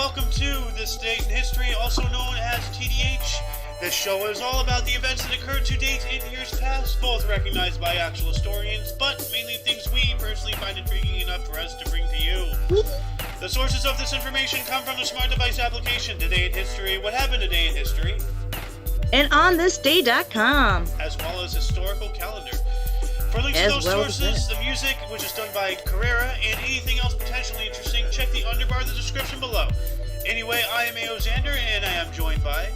welcome to This Date in History, also known as TDH. This show is all about the events that occurred to date in years past, both recognized by actual historians, but mainly things we personally find intriguing enough for us to bring to you. The sources of this information come from the smart device application Today in History, What Happened Today in History, and on thisday.com, as well as historical calendar. For links to those sources, the music, which is done by Carrera, and anything else potentially interesting, check the underbar of the description below. Anyway, I am A.O. Xander, and I am joined by...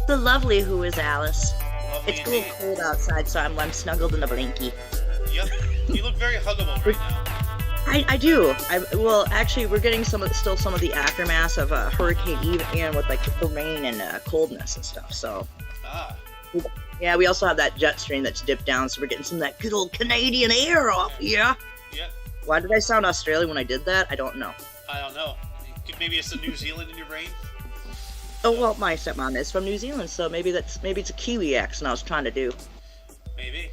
the lovely who is Alice. Lovely it's a little indeed. cold outside, so I'm snuggled in a blankie. Yep, you look very huggable right now. I do. Well, actually, we're getting still some of the aftermath of Hurricane Eve, and with like the rain and coldness and stuff. So, yeah, we also have that jet stream that's dipped down, so we're getting some of that good old Canadian air off here. Yep. Why did I sound Australian when I did that? I don't know. I don't know. Maybe it's the New Zealand in your brain. Oh well, my stepmom is from New Zealand, so maybe it's a Kiwi accent I was trying to do. Maybe.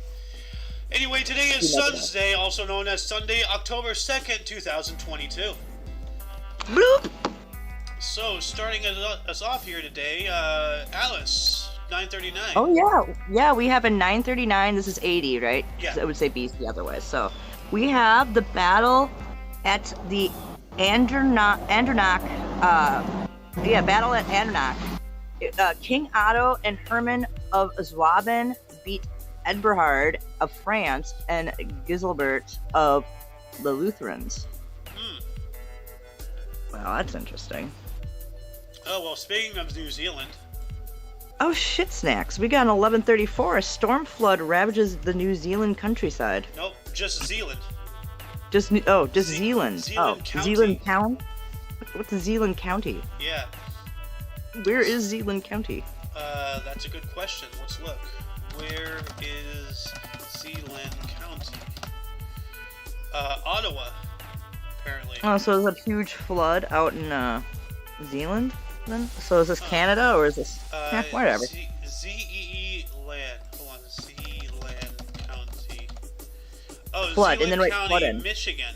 Anyway, today is Sun's Day, also known as Sunday, October 2nd, 2022. Bloop! So, starting us off here today, Alice, 939. Oh yeah, we have a 939. This is 80, right? Yeah. I would say BC otherwise. So we have the battle at the Andernach. Battle at Andernach. King Otto and Herman of Schwaben beat Eberhard of France and Giselbert of the Lutherans. Wow, that's interesting. Oh, well, speaking of New Zealand. Oh, shit snacks. We got an 1134. A storm flood ravages the New Zealand countryside. Nope, just Zealand. Just Zealand. Zealand County. Zealand County? What's the Zealand County? Yeah. Where is Zealand County? That's a good question. Let's look. Where is Zealand County? Ottawa, apparently. Oh, so there's a huge flood out in Zealand then? So is this Canada or is this... whatever. ZEE land. Hold on. Zealand County. Oh, Flood, Zealand and then right, County, flood in. Michigan.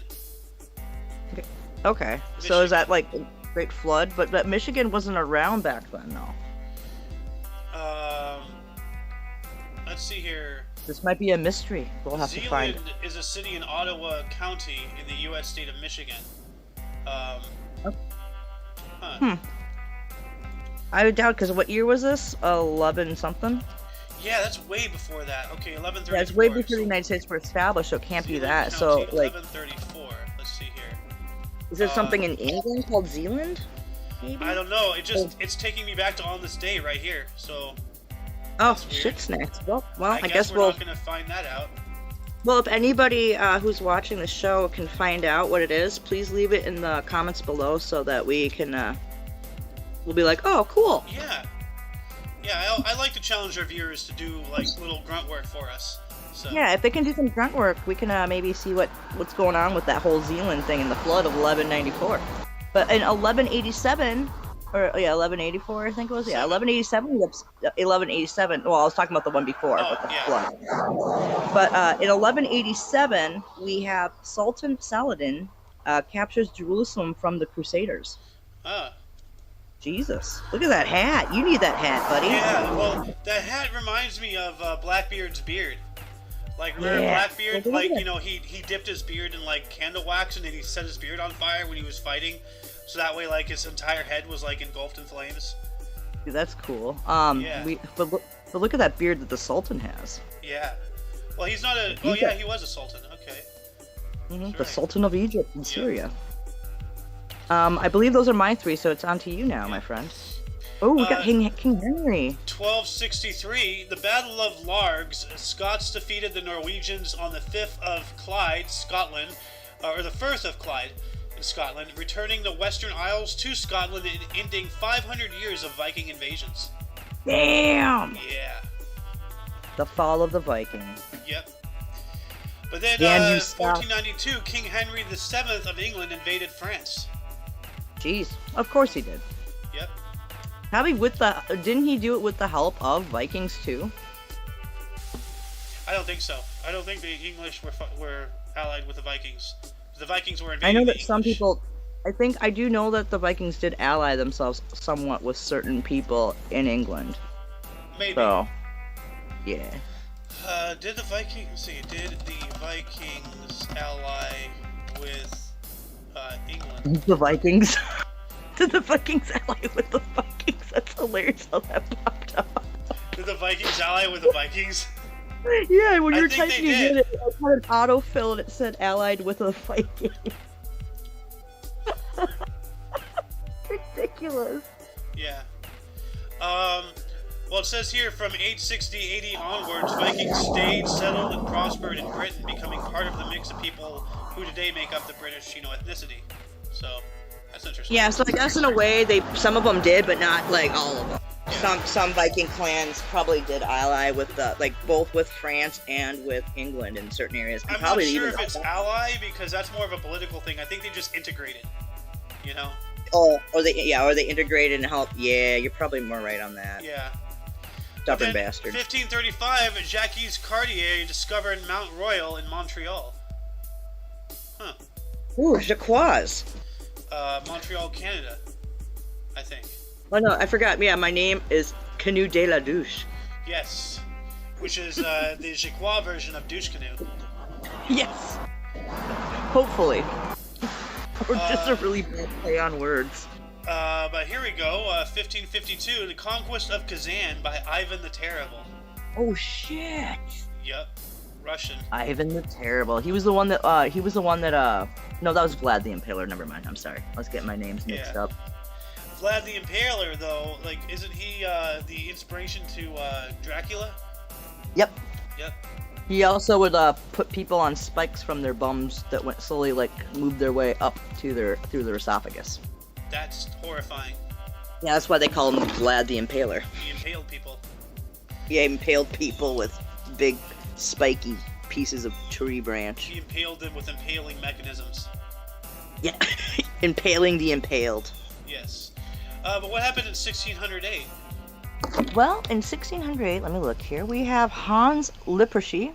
Okay, so is that like a great flood? But Michigan wasn't around back then, no. Let's see here. This might be a mystery. We'll have to find. Zealand is a city in Ottawa County in the U.S. state of Michigan. I would doubt, because what year was this? 11 something? Yeah, that's way before that. Okay, 1134. Yeah, it's way before the United States were established, so it can't be that. County, So, like, 1134. Let's see here. is there something in England called Zealand? Maybe? I don't know. It's taking me back to on this day right here. So. Oh, shit snacks. Well, I guess we're not gonna find that out. Well, if anybody who's watching the show can find out what it is, please leave it in the comments below so that we can, we'll be like, oh, cool. Yeah. Yeah, I like to challenge our viewers to do, like, little grunt work for us. So. Yeah, if they can do some grunt work, we can maybe see what's going on with that whole Zealand thing in the flood of 1194. But in 1187, or, 1184, I think it was. Yeah, 1187. Well, I was talking about the one before with the flood. But in 1187, we have Sultan Saladin captures Jerusalem from the Crusaders. Jesus, look at that hat. You need that hat, buddy. Yeah, well, that hat reminds me of Blackbeard's beard. Like, remember Blackbeard? Like, you know, he dipped his beard in, like, candle wax, and then he set his beard on fire when he was fighting. So that way, like, his entire head was, like, engulfed in flames. Dude, that's cool. Yeah. But look at that beard that the Sultan has. Yeah. Well, he's not a... Oh, yeah, he was a Sultan. Okay. The right. Sultan of Egypt and Syria. I believe those are my three, so it's on to you now, my friend. Oh, we got King Henry. 1263, the Battle of Largs. Scots defeated the Norwegians on the 5th of Clyde, Scotland, or the Firth of Clyde in Scotland, returning the Western Isles to Scotland and ending 500 years of Viking invasions. Damn! Yeah. The fall of the Vikings. Yep. But then, 1492, King Henry VII of England invaded France. Jeez, of course he did. Yep. Probably didn't he do it with the help of Vikings too? I don't think so. I don't think the English were allied with the Vikings. The Vikings were invading. I know that the some English. people I do know that the Vikings did ally themselves somewhat with certain people in England. Maybe. So, yeah. Did the Vikings ally with England? The Vikings? Did the Vikings ally with the Vikings? That's hilarious how that popped up. Did the Vikings ally with the Vikings? Yeah, when you were think typing they it, did. it had an autofill and it said allied with a Viking. Ridiculous. Yeah. Well, it says here from 860 AD onwards, Vikings stayed, settled, and prospered in Britain, becoming part of the mix of people who today make up the British, ethnicity. So, that's interesting. Yeah, so I guess in a way, some of them did, but not like all of them. Yeah. Some Viking clans probably did ally with both with France and with England in certain areas. And I'm probably not sure even if it's ally, because that's more of a political thing. I think they just integrated, or they integrated and helped. Yeah, you're probably more right on that. Yeah. Stubborn bastard. 1535, Jacques Cartier discovered Mount Royal in Montreal. Huh. Ooh, Jacques. Montreal, Canada, I think. Oh no, I forgot. Yeah, my name is Canoe de la Douche. Yes. Which is the Jacques version of douche canoe. Yes. Hopefully. Or just a really bad play on words. But here we go. 1552, the conquest of Kazan by Ivan the Terrible. Oh shit. Yep. Russian. Ivan the Terrible. He was the one that no, that was Vlad the Impaler. Never mind. I'm sorry. Let's get my names mixed up. Vlad the Impaler, though, isn't he the inspiration to Dracula? Yep. Yep. He also would put people on spikes from their bums that went slowly moved their way up to through their esophagus. That's horrifying. Yeah, that's why they call him Vlad the Impaler. He impaled people. He impaled people with big spiky pieces of tree branch. He impaled them with impaling mechanisms. Yeah, impaling the impaled. Yes. But what happened in 1608? Well, in 1608, let me look here. We have Hans Lippershey.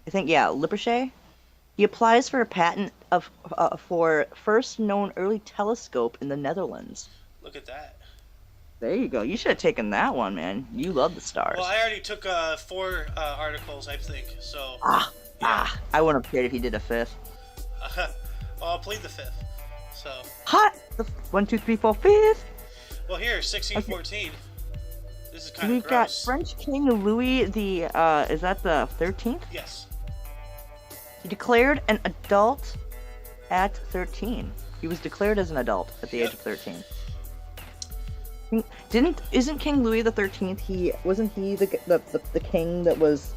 Lippershey. He applies for a patent for first known early telescope in the Netherlands. Look at that. There you go. You should have taken that one, man. You love the stars. Well, I already took 4 articles, I think. So. I wouldn't have cared if he did a 5th. Well, I'll plead the 5th. So. Hot. 1, 2, 3, 4, 5th. Well, here, 1614. Okay. This is kind of gross. We've got French King Louis the. Is that the 13th? Yes. He declared an adult at 13. He was declared as an adult at the age of 13. Isn't King Louis the 13th? Wasn't he the king that was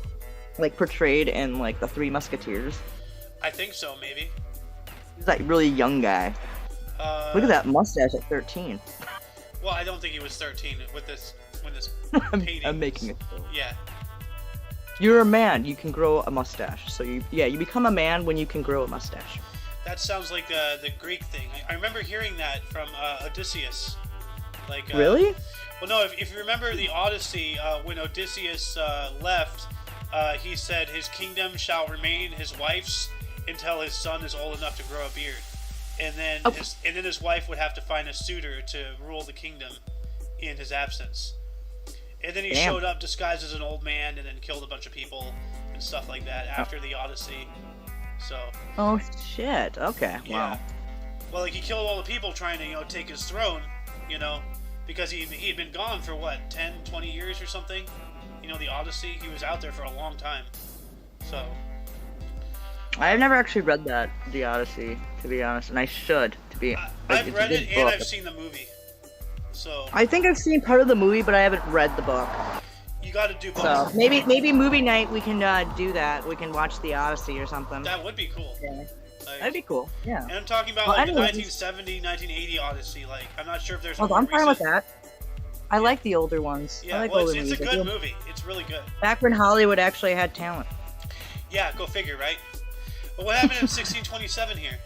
portrayed in the Three Musketeers? I think so, maybe. He's that really young guy. Look at that mustache at 13. Well, I don't think he was 13 when this painting. I'm making it. Yeah. You're a man. You can grow a mustache. So you become a man when you can grow a mustache. That sounds like the Greek thing. I remember hearing that from Odysseus. Really? Well, no. If you remember the Odyssey, when Odysseus left, he said his kingdom shall remain his wife's until his son is old enough to grow a beard, and then his wife would have to find a suitor to rule the kingdom in his absence. And then he showed up disguised as an old man and then killed a bunch of people and stuff like that after the Odyssey. So. Oh shit! Okay. Yeah. Wow. Well, he killed all the people trying to take his throne, because he had been gone for 10, 20 years or something. The Odyssey. He was out there for a long time. So. I've never actually read the Odyssey, to be honest, and I should. I've read it and I've seen the movie. So. I think I've seen part of the movie, but I haven't read the book. You got to do both. So maybe movie night we can do that. We can watch the Odyssey or something. That would be cool. Yeah. That'd be cool. Yeah. And I'm talking about the 1970, 1980 Odyssey. I'm not sure if there's. I'm fine with that. I like the older ones. Yeah, I like older it's movies. a good movie. It's really good. Back when Hollywood actually had talent. Yeah, go figure, right? But what happened in 1627 here?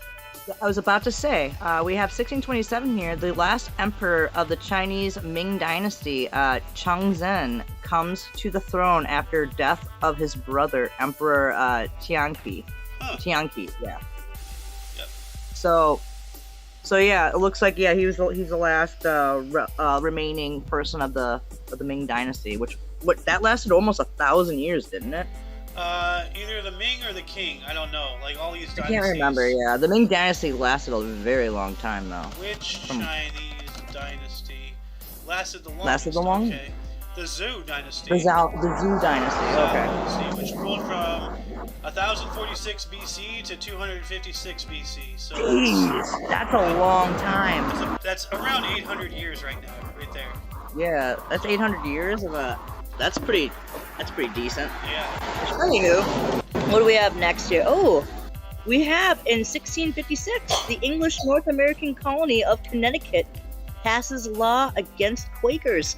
I was about to say, we have 1627 here. The last emperor of the Chinese Ming Dynasty, Chongzhen, comes to the throne after death of his brother, Emperor Tianqi. Huh. Tianqi, yeah. Yep. So, So yeah, it looks like he's the last remaining person of the Ming Dynasty, which that lasted almost 1,000 years, didn't it? Either the Ming or the King. I don't know. Like all these dynasties. I can't remember. Yeah, the Ming Dynasty lasted a very long time though. Which Chinese dynasty lasted the longest? Lasted the longest? Okay. The Zhou Dynasty. The Zhou Dynasty. Okay. Dynasty, which ruled from 1046 BC to 256 BC. So jeez, that's a long time. That's around 800 years right now, right there. Yeah, that's 800 years of a. That's pretty decent. Yeah. Anywho, what do we have next here? Oh, we have in 1656, the English North American colony of Connecticut passes law against Quakers.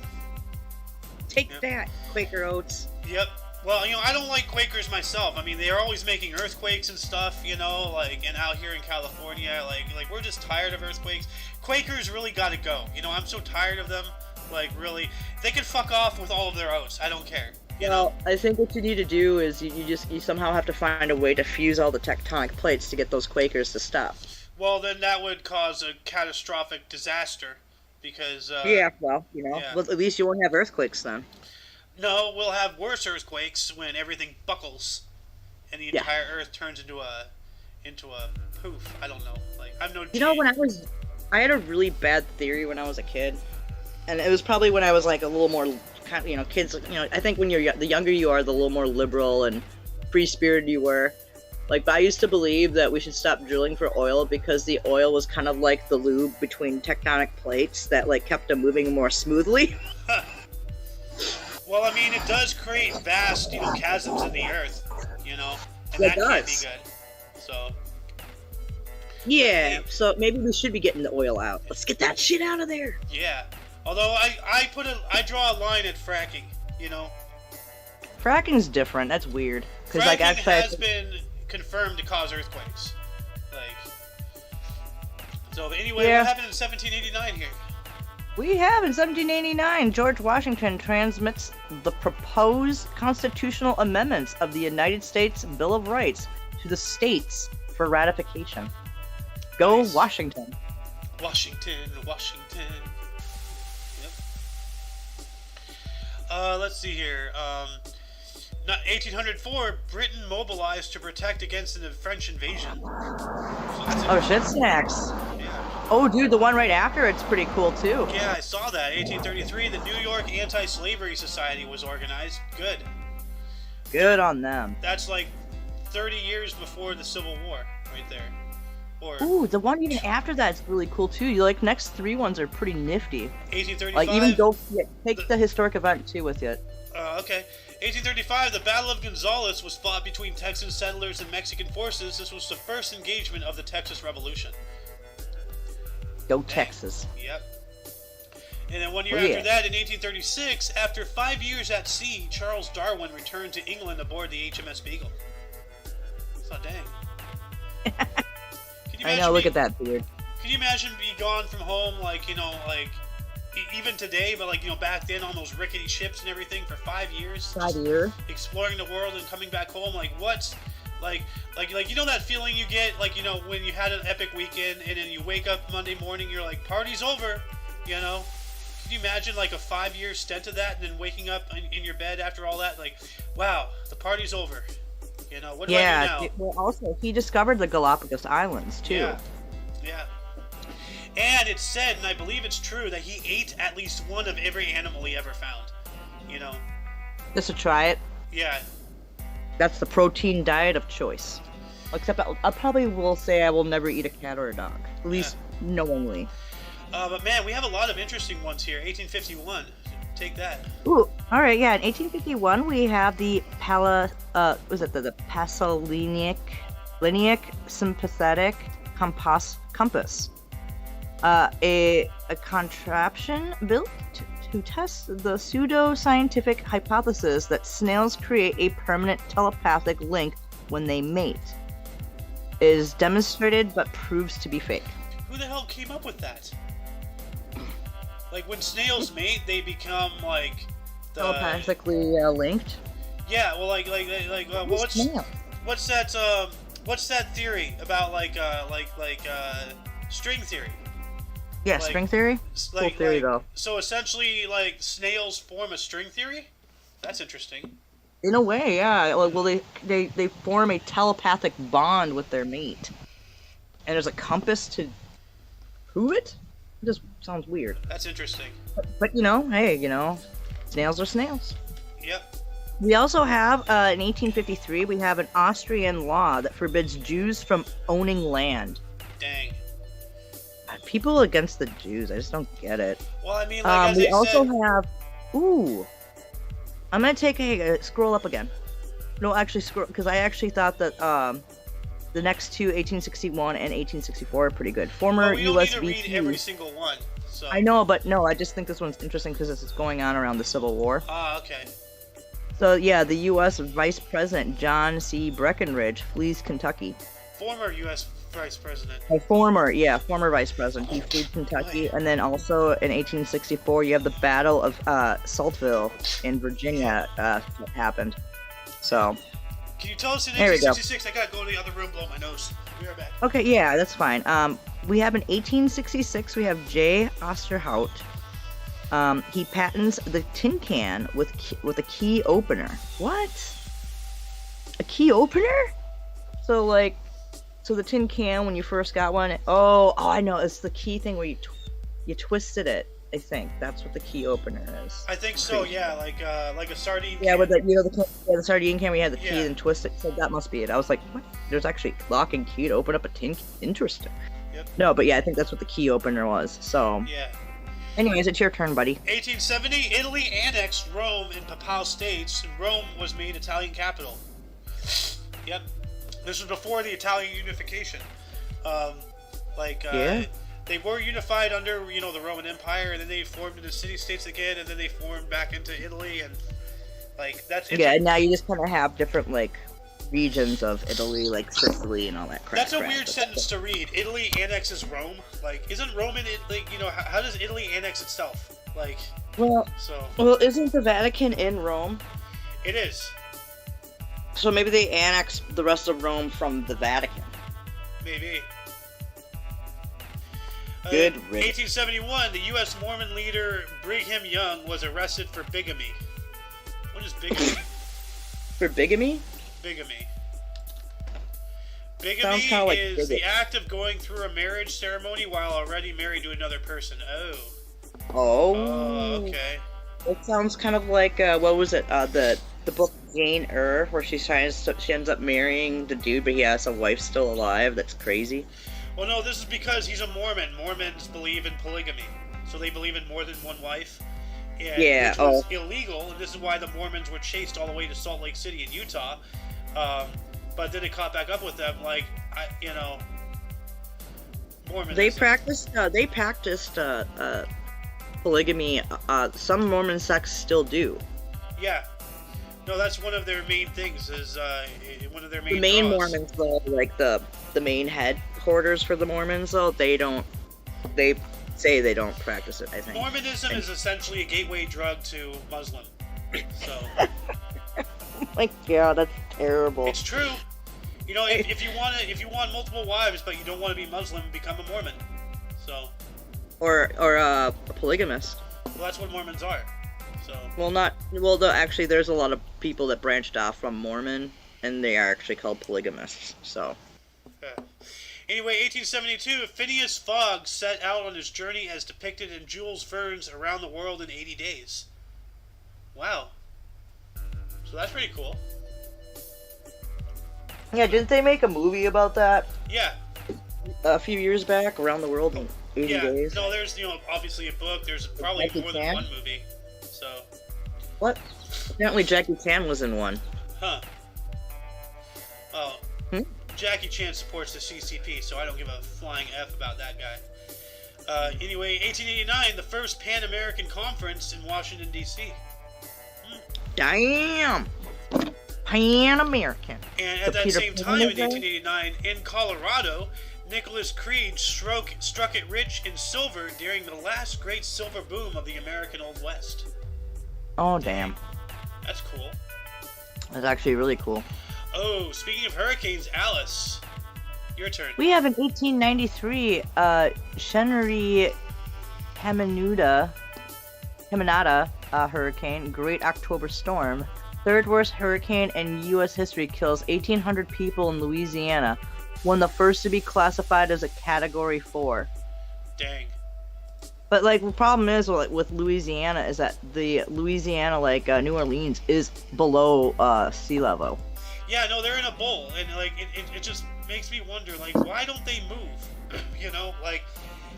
Take that, Quaker Oats. Yep. Well, I don't like Quakers myself. I mean, they're always making earthquakes and stuff, and out here in California, like we're just tired of earthquakes. Quakers really gotta go. I'm so tired of them. Like, really, they can fuck off with all of their oats. I don't care. Well, I think what you need to do is you somehow have to find a way to fuse all the tectonic plates to get those Quakers to stop. Well, then that would cause a catastrophic disaster, because... yeah, well, well, at least you won't have earthquakes then. No, we'll have worse earthquakes when everything buckles, and the entire Earth turns into a poof. I don't know. Like, I'm no... I had a really bad theory when I was a kid, and it was probably when I was like a little more... kids, I think when the younger you are, the little more liberal and free-spirited you were. But I used to believe that we should stop drilling for oil because the oil was kind of like the lube between tectonic plates that kept them moving more smoothly. Well, I mean, it does create vast, chasms in the earth, and that can't be good. So. Yeah, so maybe we should be getting the oil out. Let's get that shit out of there. Yeah. Although I draw a line at fracking, Fracking's different. That's weird. Fracking has been confirmed to cause earthquakes. So anyway, what happened in 1789 here? We have in 1789, George Washington transmits the proposed constitutional amendments of the United States Bill of Rights to the states for ratification. Go nice. Washington. Washington. Let's see here. 1804, Britain mobilized to protect against the French invasion. So shit snacks. Yeah. Oh, dude, the one right after it's pretty cool too. Yeah, I saw that. 1833, the New York Anti-Slavery Society was organized. Good. Good on them. That's 30 years before the Civil War, right there. Ooh, the one even after that's really cool too. Next three ones are pretty nifty. 1835. Even take the historic event too with it. Okay. 1835, the Battle of Gonzales was fought between Texan settlers and Mexican forces. This was the first engagement of the Texas Revolution. Go Texas. Yep. And then 1 year after that, in 1836, after 5 years at sea, Charles Darwin returned to England aboard the HMS Beagle. So dang. I know, look at that beard. Can you imagine being gone from home, even today, but back then on those rickety ships and everything for 5 years? 5 years. Exploring the world and coming back home, what's, that feeling you get, when you had an epic weekend and then you wake up Monday morning, you're like, party's over, Can you imagine, a 5-year stint of that and then waking up in your bed after all that, wow, the party's over. What do I do now? Well, also, he discovered the Galapagos Islands, too. Yeah. And it's said, and I believe it's true, that he ate at least one of every animal he ever found. Just to try it? Yeah. That's the protein diet of choice. Except I probably will say I will never eat a cat or a dog. At least knowingly. But man, we have a lot of interesting ones here. 1851. Take that. Ooh, all right, yeah. In 1851, we have the the Pasolinic sympathetic compass, a contraption built to test the pseudo-scientific hypothesis that snails create a permanent telepathic link when they mate. Is demonstrated but proves to be fake. Who the hell came up with that? When snails mate, they become telepathically linked. Yeah, well, what's that theory about String theory. Yeah, Like- string theory. Cool theory though. So essentially, like snails form a string theory. That's interesting. In a way, yeah. Like, well, they form a telepathic bond with their mate, and there's a compass to prove it. It just sounds weird. That's interesting. But hey, snails are snails. Yep. We also have, in 1853, we have an Austrian law that forbids Jews from owning land. Dang. People against the Jews, I just don't get it. Well, I mean, like as We I also said, have, I'm gonna take scroll up again. No, actually scroll, because I actually thought that the next two, 1861 and 1864, are pretty good. Former well, we don't U.S. need to read VP. every single one. So. I know, but no, I just think this one's interesting because it's going on around the Civil War. Ah, okay. So yeah, the U.S. Vice President John C. Breckinridge flees Kentucky. Former U.S. Vice President. Former Vice President. He fled Kentucky, and then also in 1864, you have the Battle of Saltville in Virginia that happened. So. Can you tell us in There we go. 1866? I gotta go to the other room, blow my nose. Be right back. Okay, yeah, that's fine. We have in 1866, we have J. Osterhout. He patents the tin can with a key opener. What? A key opener? So the tin can when you first got one. Oh, I know. It's the key thing where you twisted it. I think that's what the key opener is. I think so. Yeah, like a sardine. Yeah, can. with the sardine can, we had the key Yeah. and twist it. So that must be it. I was like, what? There's actually lock and key to open up a tin can? Interesting. Yep. No, but yeah, I think that's what the key opener was. So. Yeah. Anyways, it's your turn, buddy. 1870, Italy annexed Rome and Papal States, and Rome was made Italian capital. Yep. This was before the Italian unification. They were unified under, the Roman Empire, and then they formed into city-states again, and then they formed back into Italy, and, that's... Yeah, and now you just kind of have different, regions of Italy, like Sicily and all that crap. That's a weird sentence to read. Italy annexes Rome. Isn't Rome in it, how does Italy annex itself? Well, isn't the Vatican in Rome? It is. So maybe they annexed the rest of Rome from the Vatican. Maybe. Good riddance. 1871, the U.S. Mormon leader Brigham Young was arrested for bigamy. What is bigamy? For bigamy? Bigamy. Sounds kinda like is the bigot. act of going through a marriage ceremony while already married to another person. Oh. Oh. Okay. It sounds kind of like what was it? The book Jane Eyre, where she ends up marrying the dude, but he has a wife still alive. That's crazy. Well, no, this is because he's a Mormon. Mormons believe in polygamy, so they believe in more than one wife. And, Yeah, which was illegal, and this is why the Mormons were chased all the way to Salt Lake City in Utah. But then it caught back up with them, Mormonism. They practiced polygamy. Some Mormon sects still do. Yeah. No, that's one of their main things. Is one of their main. The main draws. Mormons, though, like the main headquarters for the Mormons, though, they don't. They say they don't practice it. I think. Mormonism is essentially a gateway drug to Muslim. So. Oh my God, that's terrible. It's true. If you want multiple wives, but you don't want to be Muslim, become a Mormon. So. Or a polygamist. Well, that's what Mormons are. So. Actually, there's a lot of people that branched off from Mormon, and they are actually called polygamists. So. Yeah. Anyway, 1872, Phineas Fogg set out on his journey as depicted in Jules Verne's Around the World in 80 Days. Wow. So that's pretty cool. Yeah, didn't they make a movie about that Yeah. a few years back? Around the World in 80 days. No, there's obviously a book. There's probably Jackie more than Chan? one movie. So. What? Apparently Jackie Chan was in one. Huh. Oh. Jackie Chan supports the CCP, so I don't give a flying F about that guy. Anyway, 1889, the first Pan-American Conference in Washington, D.C. Damn! Pan-American. And The at that Peter same Pan time, in event? 1889, in Colorado, Nicholas Creed struck it rich in silver during the last great silver boom of the American Old West. Oh, damn. That's cool. That's actually really cool. Oh, speaking of hurricanes, Alice. Your turn. We have an 1893 Shenri Hamanada hurricane, Great October Storm. Third worst hurricane in U.S. history, kills 1,800 people in Louisiana. One of the first to be classified as a Category 4. Dang. But like the problem is with Louisiana is that the Louisiana New Orleans is below sea level. Yeah, no, they're in a bowl, and like it just makes me wonder, like, why don't they move? You know, like,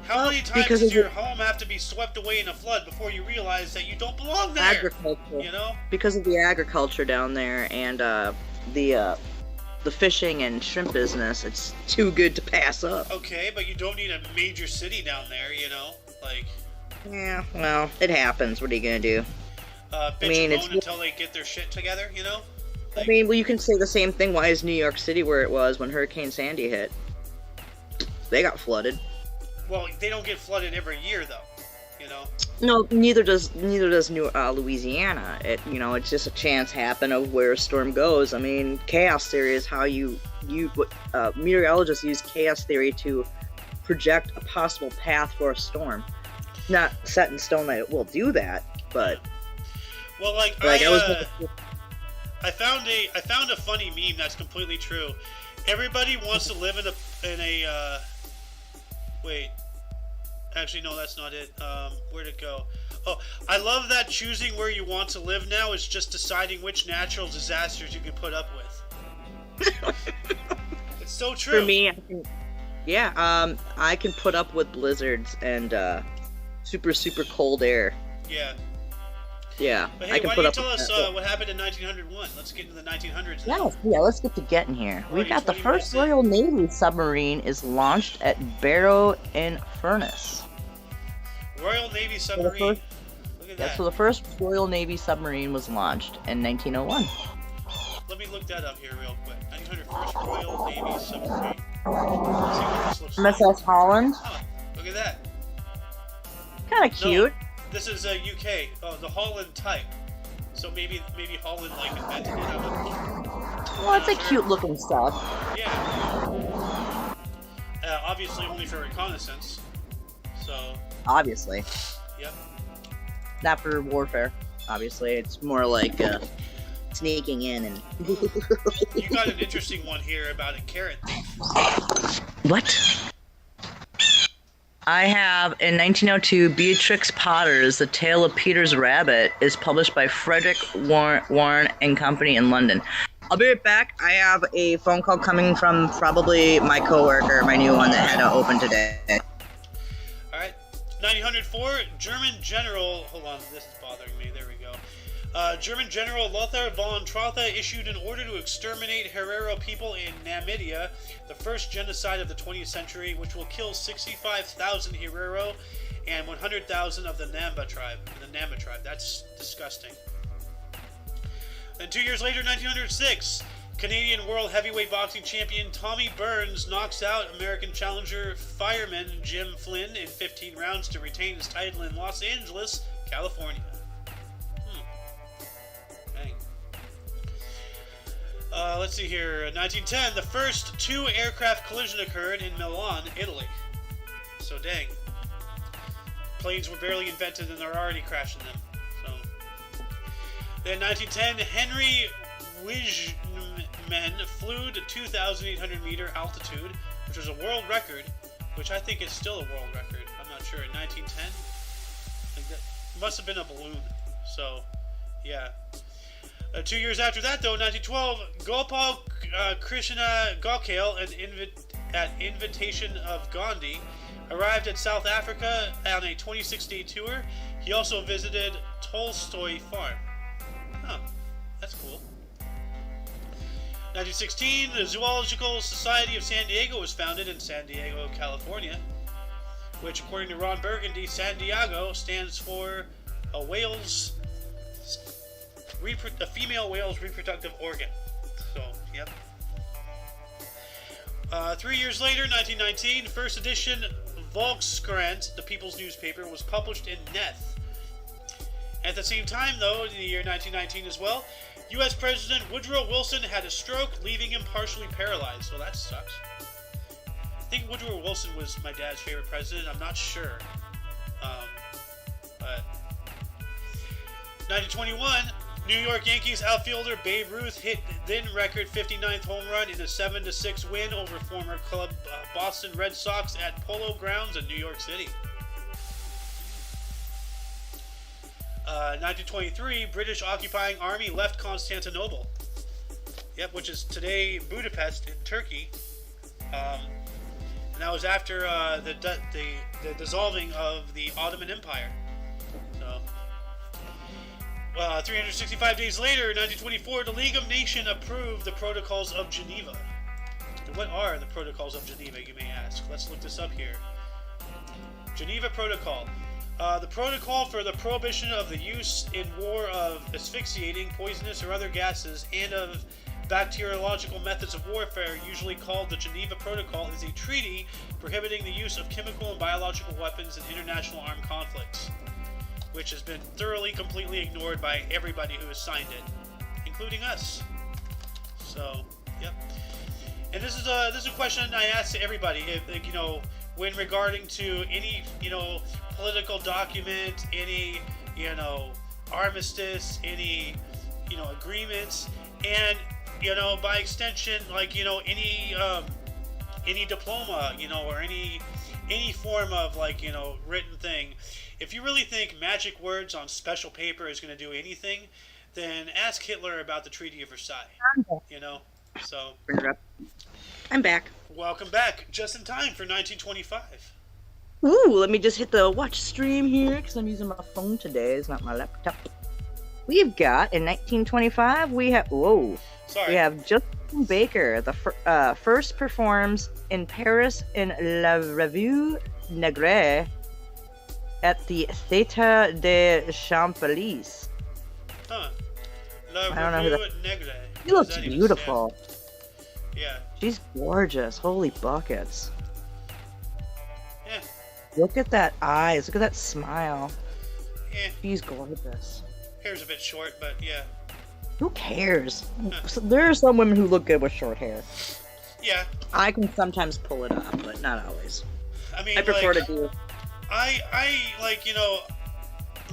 how many times does your home have to be swept away in a flood before you realize that you don't belong there? Agriculture. You know, because of the agriculture down there and the fishing and shrimp business, it's too good to pass up. Okay, but you don't need a major city down there, you know, like. Yeah, well, it happens. What are you gonna do? Bitch and moan until they get their shit together, you know. Like, I mean, well, you can say the same thing. Why is New York City where it was when Hurricane Sandy hit? They got flooded. Well, they don't get flooded every year, though. You know. No, neither does Louisiana. It's just a chance happen of where a storm goes. I mean, chaos theory is how meteorologists use chaos theory to project a possible path for a storm. Not set in stone that it will do that, but. Well, I found a funny meme that's completely true. Everybody wants to live in a wait. Actually, no, that's not it. Where'd it go? Oh, I love that choosing where you want to live now is just deciding which natural disasters you can put up with. It's so true. For me, I can put up with blizzards and super cold air. Yeah. Yeah, but hey, I can why put don't up you tell with us that. what happened in 1901? Let's get into the 1900s now. Yeah, let's get to getting here. Alrighty, We got the 20 first minutes in. Royal Navy submarine is launched at Barrow-in-Furness. Royal Navy submarine. Look at that. So the first Royal Navy submarine was launched in 1901. Let me look that up here real quick. 1900 first Royal Navy submarine. Let's see what this looks like. MSS Holland. Huh, look at that. Kind of cute. This is UK. Oh, the Holland type. So maybe Holland invented it. I don't know. Well, it's a cute looking stuff. Yeah. Obviously only for reconnaissance. So. Obviously. Yep. Not for warfare. Obviously, it's more like sneaking in and. You got an interesting one here about a carrot thief. What? I have, in 1902, Beatrix Potter's The Tale of Peter's Rabbit is published by Frederick Warren and Company in London. I'll be right back. I have a phone call coming from probably my coworker, my new one that had to open today. Alright. 1904, German General... Hold on, this is bothering me. There we go. German General Lothar von Trotha issued an order to exterminate Herero people in Namibia, the first genocide of the 20th century, which will kill 65,000 Herero and 100,000 of the Namba tribe. That's disgusting. Then 2 years later, 1906, Canadian World Heavyweight Boxing Champion Tommy Burns knocks out American challenger fireman Jim Flynn in 15 rounds to retain his title in Los Angeles, California. Let's see here. 1910, the first two aircraft collision occurred in Milan, Italy. So dang. Planes were barely invented and they're already crashing them. So. Then 1910, Henry Wijnman flew to 2,800 meter altitude, which was a world record, which I think is still a world record. I'm not sure. In 1910, it must have been a balloon. So, yeah. 2 years after that, though, 1912, Gopal Krishna Gokhale, at invitation of Gandhi, arrived at South Africa on a 26-day tour. He also visited Tolstoy Farm. Huh, that's cool. 1916, the Zoological Society of San Diego was founded in San Diego, California, which, according to Ron Burgundy, San Diego stands for a female whale's reproductive organ. So, yep. 3 years later, 1919, first edition Volkskrant, the People's Newspaper, was published in Neth. At the same time, though, in the year 1919 as well, U.S. President Woodrow Wilson had a stroke, leaving him partially paralyzed. So that sucks. think Woodrow Wilson was my dad's favorite president. I'm not sure. But 1921, New York Yankees outfielder Babe Ruth hit then record 59th home run in a 7-6 win over former club Boston Red Sox at Polo Grounds in New York City. 1923, British occupying army left Constantinople. Yep, which is today Budapest in Turkey. And that was after the dissolving of the Ottoman Empire. So, 365 days later, 1924, the League of Nations approved the Protocols of Geneva. And what are the Protocols of Geneva, you may ask? Let's look this up here. Geneva Protocol. The protocol for the prohibition of the use in war of asphyxiating, poisonous, or other gases, and of bacteriological methods of warfare, usually called the Geneva Protocol, is a treaty prohibiting the use of chemical and biological weapons in international armed conflicts, which has been thoroughly, completely ignored by everybody who has signed it, including us. So, yep. And this is a question I ask to everybody. If, you know, when regarding to any, you know, political document, any, you know, armistice, any, you know, agreements, and, you know, by extension, like, you know, any diploma, you know, or any form of, like, you know, written thing. If you really think magic words on special paper is going to do anything, then ask Hitler about the Treaty of Versailles. You know, so. I'm back. Welcome back, just in time for 1925. Ooh, let me just hit the watch stream here because I'm using my phone today. It's not my laptop. We've got in 1925. We have We have Justin Baker. The first performs in Paris in La Revue Negre at the Theatre des Champs-Élysées. Huh. I don't know Negre. She looks beautiful. Yeah. She's gorgeous. Holy buckets. Yeah. Look at that eyes. Look at that smile. Yeah. She's gorgeous. Hair's a bit short, but yeah. Who cares? So there are some women who look good with short hair. Yeah. I can sometimes pull it off, but not always. I mean, I prefer to do. I like, you know,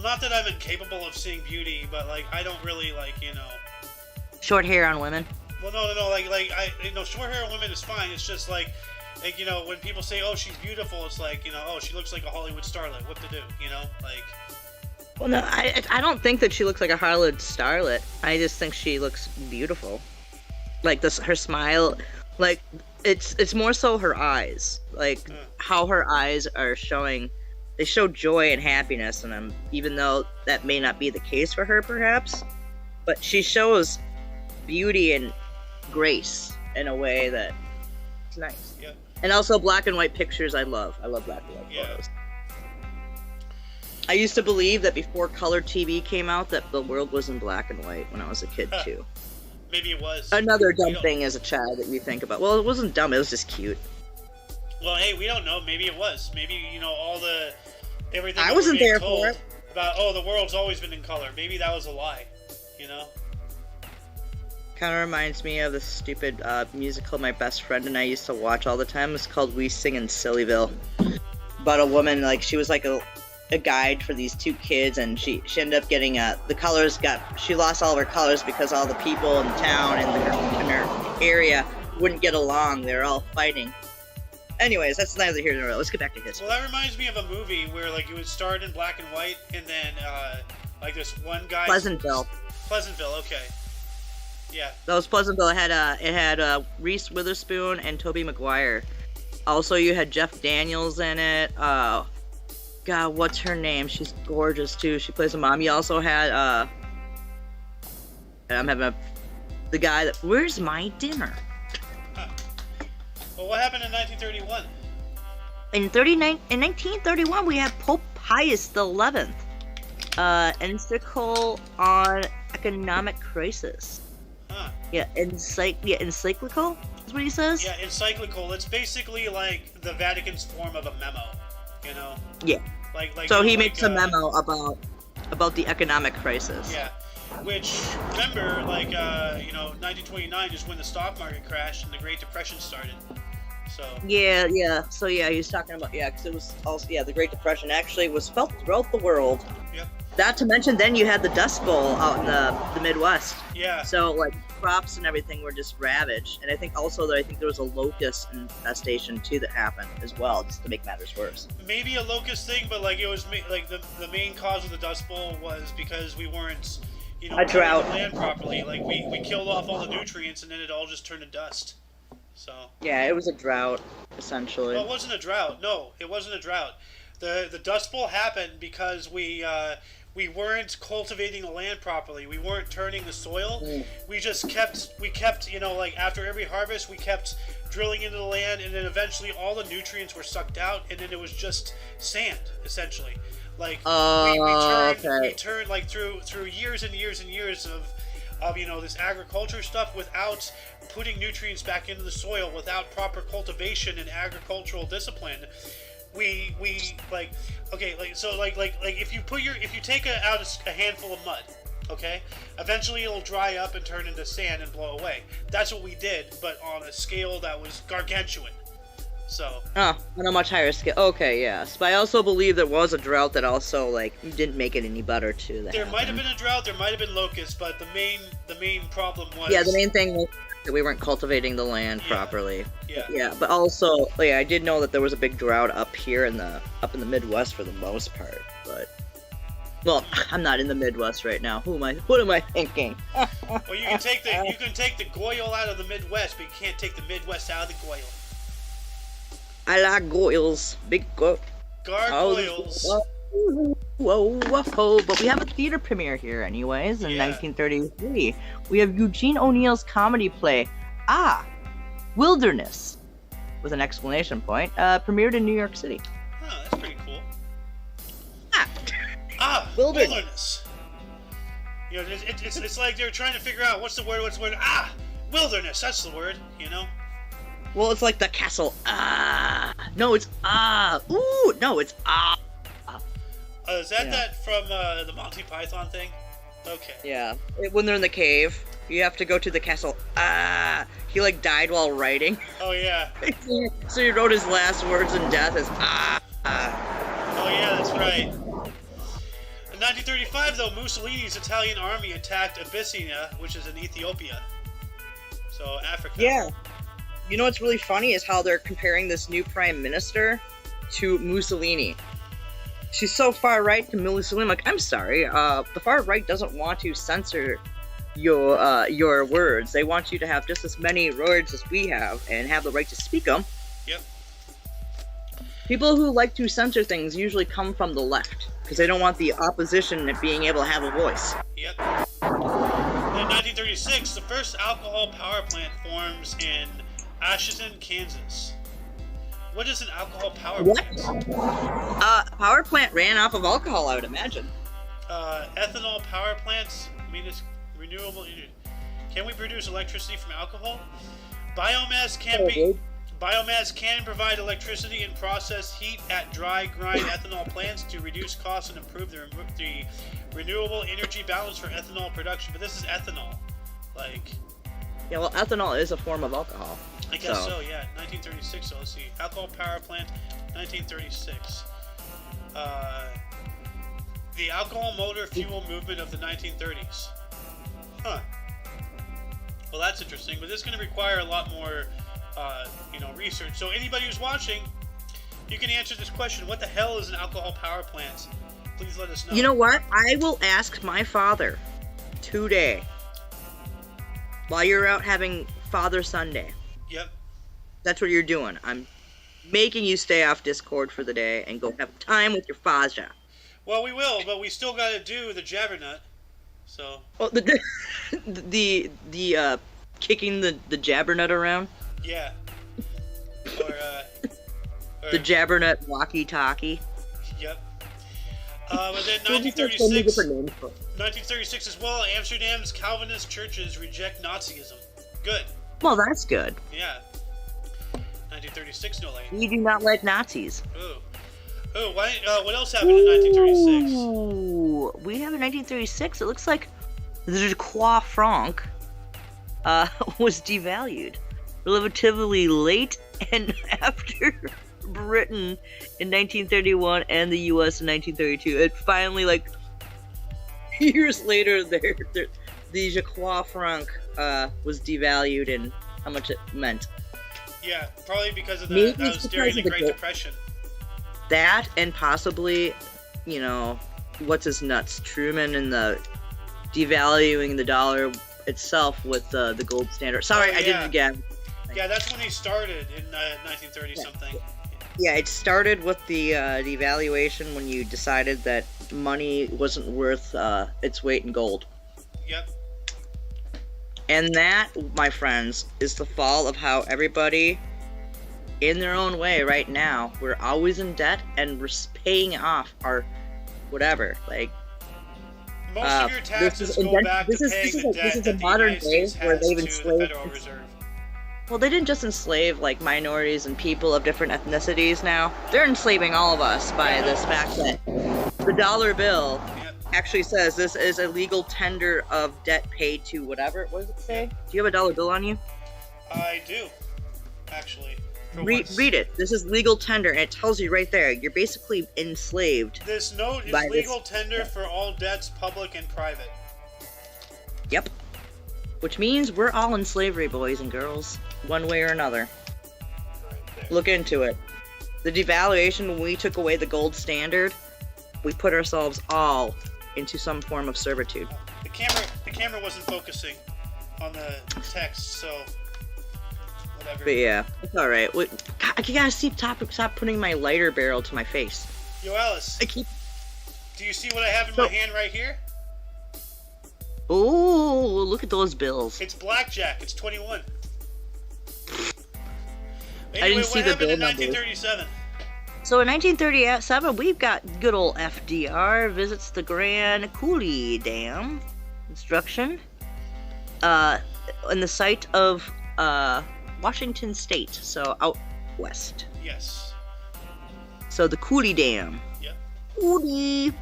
not that I'm incapable of seeing beauty, but like I don't really like, you know. Short hair on women. Well, no, like I, you know, short hair on women is fine. It's just like, you know, when people say, "Oh, she's beautiful," it's like, you know, "Oh, she looks like a Hollywood starlet." What to do, you know, like. Well, no, I don't think that she looks like a Hollywood starlet. I just think she looks beautiful. Like her smile, like it's more so her eyes, like how her eyes are showing. They show joy and happiness in them, even though that may not be the case for her, perhaps. But she shows beauty and grace in a way that it's nice. Yeah. And also black and white pictures. I love black and white photos. I used to believe that before color TV came out that the world was in black and white when I was a kid too. Maybe it was. Another dumb thing as a child that you think about. Well, it wasn't dumb, it was just cute. Well, hey, we don't know. Maybe it was. Maybe, you know, everything I wasn't there told for it. About, the world's always been in color. Maybe that was a lie, you know? Kind of reminds me of the stupid musical my best friend and I used to watch all the time. It's called We Sing in Sillyville. About a woman, like, she was like a guide for these two kids, and she ended up getting she lost all of her colors because all the people in town and in her area wouldn't get along. They were all fighting. Anyways, that's neither here nor there. Let's get back to history. Well, that reminds me of a movie where, like, it would start in black and white, and then, like, this one guy... Pleasantville, okay. Yeah. That was Pleasantville. It had Reese Witherspoon and Tobey Maguire. Also, you had Jeff Daniels in it. God, what's her name? She's gorgeous too. She plays a mom. You also had the guy that. Where's my dinner? Huh. Well, what happened in 1931? In 1931, we had Pope Pius XI, encyclical on economic crisis. Huh. Yeah, encyclical is what he says. Yeah, encyclical. It's basically like the Vatican's form of a memo, you know? Yeah. Like so he makes a memo about the economic crisis. Yeah. Which, remember, like, 1929 is when the stock market crashed and the Great Depression started. So Yeah. So yeah, he was talking about because it was also the Great Depression actually was felt throughout the world. Yep. Not to mention, then you had the Dust Bowl out in the Midwest. Yeah. So like crops and everything were just ravaged, and I think also there was a locust infestation too that happened as well, just to make matters worse. Maybe a locust thing, but like it was like the main cause of the Dust Bowl was because we weren't, A drought. the land properly. Like we killed off all the nutrients, and then it all just turned to dust. So. Yeah, it was a drought essentially. No, it wasn't a drought. No, it wasn't a drought. The Dust Bowl happened because we weren't cultivating the land properly. We weren't turning the soil. We just kept like after every harvest we kept drilling into the land, and then eventually all the nutrients were sucked out, and then it was just sand essentially. Like we turned like through years and years and years of this agriculture stuff without putting nutrients back into the soil, without proper cultivation and agricultural discipline. We if you take out a handful of mud, okay, eventually it'll dry up and turn into sand and blow away. That's what we did, but on a scale that was gargantuan. So. On a much higher scale. Okay, yes, but I also believe there was a drought that also didn't make it any better too. There might have been a drought. There might have been locusts, but the main problem was. Yeah, the main thing was that we weren't cultivating the land properly. Yeah. Yeah, but also, I did know that there was a big drought up here in the Midwest for the most part. But, well, I'm not in the Midwest right now. What am I thinking? Well, you can take the goyle out of the Midwest, but you can't take the Midwest out of the goyle. I like goyles, big gargoyles. Whoa, but we have a theater premiere here anyways in 1933. We have Eugene O'Neill's comedy play, Wilderness, with an exclamation point, premiered in New York City. Oh, that's pretty cool. Wilderness. It's like they're trying to figure out what's the word, wilderness, that's the word, Well, it's like the castle. No, it's Ooh, no, it's Is that from the Monty Python thing? Okay. Yeah. When they're in the cave, you have to go to the castle. He died while writing. Oh yeah. So he wrote his last words in death as Oh yeah, that's right. In 1935, though, Mussolini's Italian army attacked Abyssinia, which is in Ethiopia. So Africa. Yeah. You know what's really funny is how they're comparing this new prime minister to Mussolini. She's so far right to Mussolini. I'm sorry. The far right doesn't want to censor your words. They want you to have just as many words as we have and have the right to speak them. Yep. People who like to censor things usually come from the left because they don't want the opposition being able to have a voice. Yep. In 1936, the first alcohol power plant forms in Asheton, Kansas. What is an alcohol power plant? Power plant ran off of alcohol, I would imagine. Ethanol power plants. It's renewable energy. Can we produce electricity from alcohol? Biomass can provide electricity and process heat at dry grind ethanol plants to reduce costs and improve the renewable energy balance for ethanol production. But this is ethanol, Yeah, well, ethanol is a form of alcohol. I guess so, yeah. 1936, so let's see. Alcohol power plant, 1936. The alcohol motor fuel movement of the 1930s. Huh. Well, that's interesting, but this is going to require a lot more, research. So anybody who's watching, you can answer this question. What the hell is an alcohol power plant? Please let us know. You know what? I will ask my father today while you're out having Father Sunday. Yep. That's what you're doing. I'm making you stay off Discord for the day and go have time with your father. Well, we will, but we still got to do the jabbernut. So. Well, the kicking the jabbernut around. Yeah. Or the jabbernut walkie-talkie. Yep. But then 1936 as well. Amsterdam's Calvinist churches reject Nazism. Good. Well, that's good. Yeah. 1936, no lane. We do not like Nazis. Ooh. What else happened in 1936? Ooh, we have in 1936, it looks like the croix franc was devalued. Relatively late and after Britain in 1931 and the U.S. in 1932, it finally, like, years later, the Jacquois franc was devalued and how much it meant. Yeah, probably because of Maybe that was during the Great Depression. That and possibly, you know, what's his nuts, Truman, and the devaluing the dollar itself with the gold standard. Sorry, I did it again. Yeah, that's when he started in 1930 something. Yeah, it started with the devaluation when you decided that money wasn't worth its weight in gold. Yep. And that, my friends, is the fall of how everybody, in their own way right now, we're always in debt and we're paying off our whatever. Like, most of your taxes go back to paying the debt that the United States has to the Federal Reserve. Well, they didn't just enslave, like, minorities and people of different ethnicities now. They're enslaving all of us by this fact that the dollar bill actually says this is a legal tender of debt paid to whatever. What does it say? Do you have a dollar bill on you? I do, actually. Read it. This is legal tender, and it tells you right there. You're basically enslaved. This note is legal tender for all debts, public and private. Yep. Which means we're all in slavery, boys and girls, one way or another. Right. Look into it. The devaluation, when we took away the gold standard, we put ourselves all into some form of servitude. The camera wasn't focusing on the text, so whatever. But yeah, it's all right. Wait, I gotta stop putting my lighter barrel to my face. Yo, Alice. Do you see what I have in my hand right here? Oh, look at those bills. It's blackjack. It's 21. Anyway, I didn't see the bill in numbers. 1937? So in 1937, we've got good old FDR visits the Grand Coulee Dam construction in the site of Washington State, so out west. Yes. So the Coulee Dam. Yep. Coulee.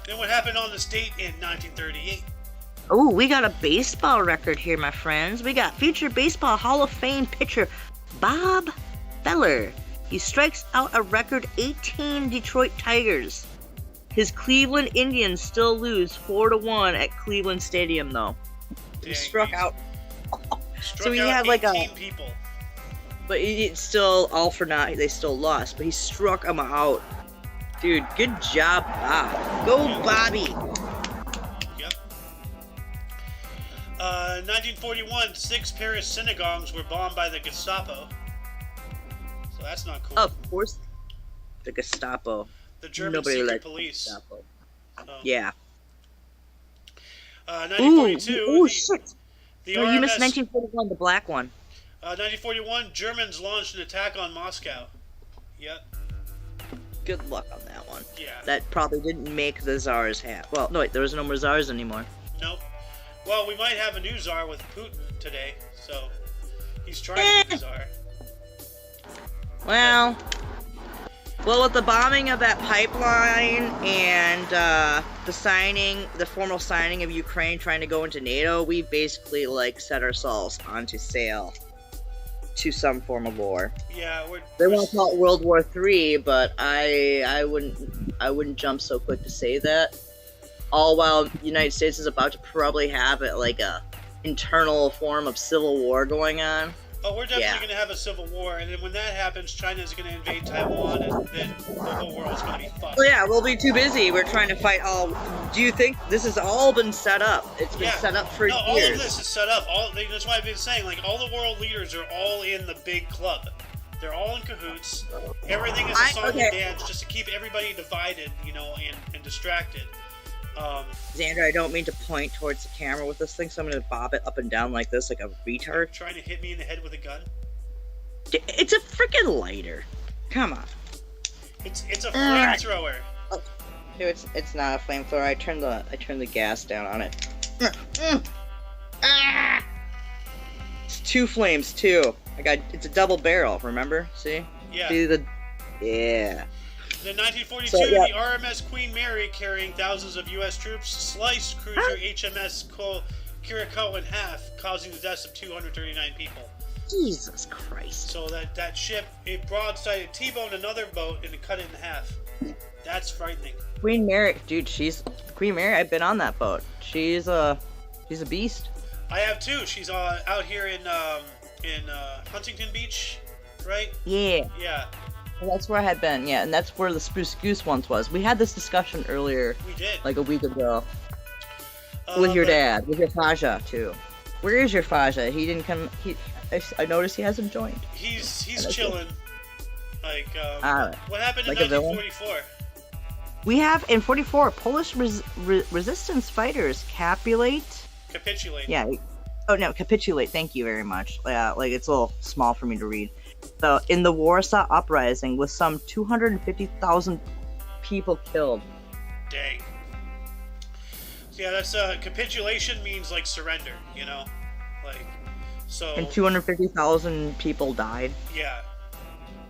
Then what happened on the state in 1938? Oh, we got a baseball record here, my friends. We got future Baseball Hall of Fame pitcher Bob Feller. He strikes out a record 18 Detroit Tigers. His Cleveland Indians still lose 4-1 at Cleveland Stadium, though. He struck out. So he had like 18 people. But it's still all for naught. They still lost, but he struck them out. Dude, good job, Bob. Go, Bobby. Yep. 1941, 6 Paris synagogues were bombed by the Gestapo. So that's not cool. Of course, the Gestapo. The German secret police. Gestapo. Yeah. 1942. Oh, shit. The no, RMS, you missed 1941, the black one. 1941, Germans launched an attack on Moscow. Yep. Good luck on that one. Yeah. That probably didn't make the czars happy. Well, no, wait, there was no more czars anymore. Nope. Well, we might have a new czar with Putin today, so he's trying to be czar. Well, with the bombing of that pipeline and the formal signing of Ukraine trying to go into NATO, we basically like set ourselves onto sail to some form of war. Yeah, they want to call it World War III, but I wouldn't jump so quick to say that. All while the United States is about to probably have like a internal form of civil war going on. Oh, we're definitely going to have a civil war, and then when that happens, China is going to invade Taiwan, and then the whole world's going to be fucked. Well, yeah, we'll be too busy. We're trying to fight all... Do you think this has all been set up? It's been set up for years. All of this is set up. That's why I've been saying, like, all the world leaders are all in the big club. They're all in cahoots. Everything is a song and dance just to keep everybody divided, and distracted. Xander, I don't mean to point towards the camera with this thing, so I'm going to bob it up and down like this, like a retard. Trying to hit me in the head with a gun? It's a freaking lighter. Come on. It's a flamethrower. Oh, dude, it's not a flamethrower. I turned the gas down on it. It's 2 flames too. It's a double barrel. Remember? See? Yeah. Yeah. In 1942, the RMS Queen Mary, carrying thousands of U.S. troops, sliced cruiser HMS Curacao in half, causing the deaths of 239 people. Jesus Christ. So that ship, it broadside, T-boned another boat and it cut it in half. That's frightening. Queen Mary, dude, Queen Mary. I've been on that boat. She's a beast. I have too. She's out here in Huntington Beach, right? Yeah. Yeah. Well, that's where I had been. Yeah, and that's where the Spruce Goose once was. We had this discussion earlier. We did. Like a week ago. With your dad, with your Faja too. Where is your Faja? He didn't come. I noticed he hasn't joined. He's chilling. Like, what happened in like 1944? We have in 44 Polish resistance fighters capitulate. Yeah. Oh no, capitulate. Thank you very much. Yeah, like it's a little small for me to read. So in the Warsaw Uprising, with some 250,000 people killed. Dang. So yeah, that's capitulation means like surrender. You know, like so. And 250,000 people died. Yeah,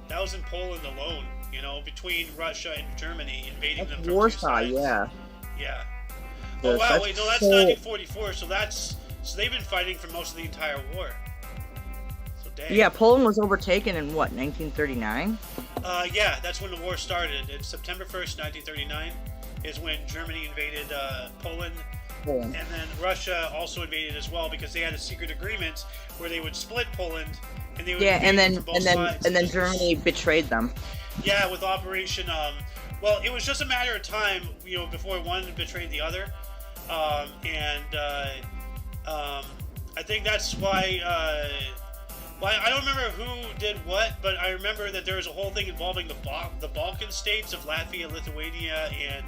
that was in Poland alone. You know, between Russia and Germany invading That's them from Warsaw, two sides. yeah. Yeah. So Oh wow! that's Wait, no, that's so- 1944. So they've been fighting for most of the entire war. So dang. Yeah, Poland was overtaken in what, 1939? Yeah, that's when the war started. It's September 1st, 1939, is when Germany invaded Poland. And then Russia also invaded as well because they had a secret agreement where they would split Poland and they would invade from both sides. and then Germany betrayed them. Yeah, with Operation. Well, it was just a matter of time, you know, before one betrayed the other, I think that's why. I don't remember who did what, but I remember that there was a whole thing involving the Balkan states of Latvia, Lithuania, and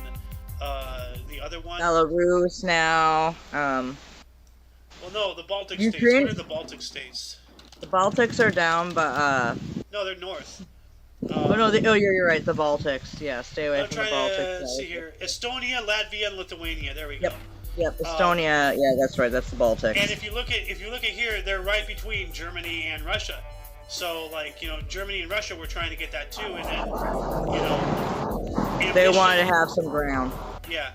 the other one. Belarus now. Well, no, the Baltic Ukraine? states. What are the Baltic states? The Baltics are down, but No, they're north. you're right. The Baltics. Yeah, stay away I'm from the trying Baltics. to see here. Estonia, Latvia, and Lithuania. There we go. Yep, Estonia. Yeah, that's right. That's the Baltics. And if you look at here, they're right between Germany and Russia. So, like, you know, Germany and Russia were trying to get that too, and then, you know, They wanted to have some ground. Yeah.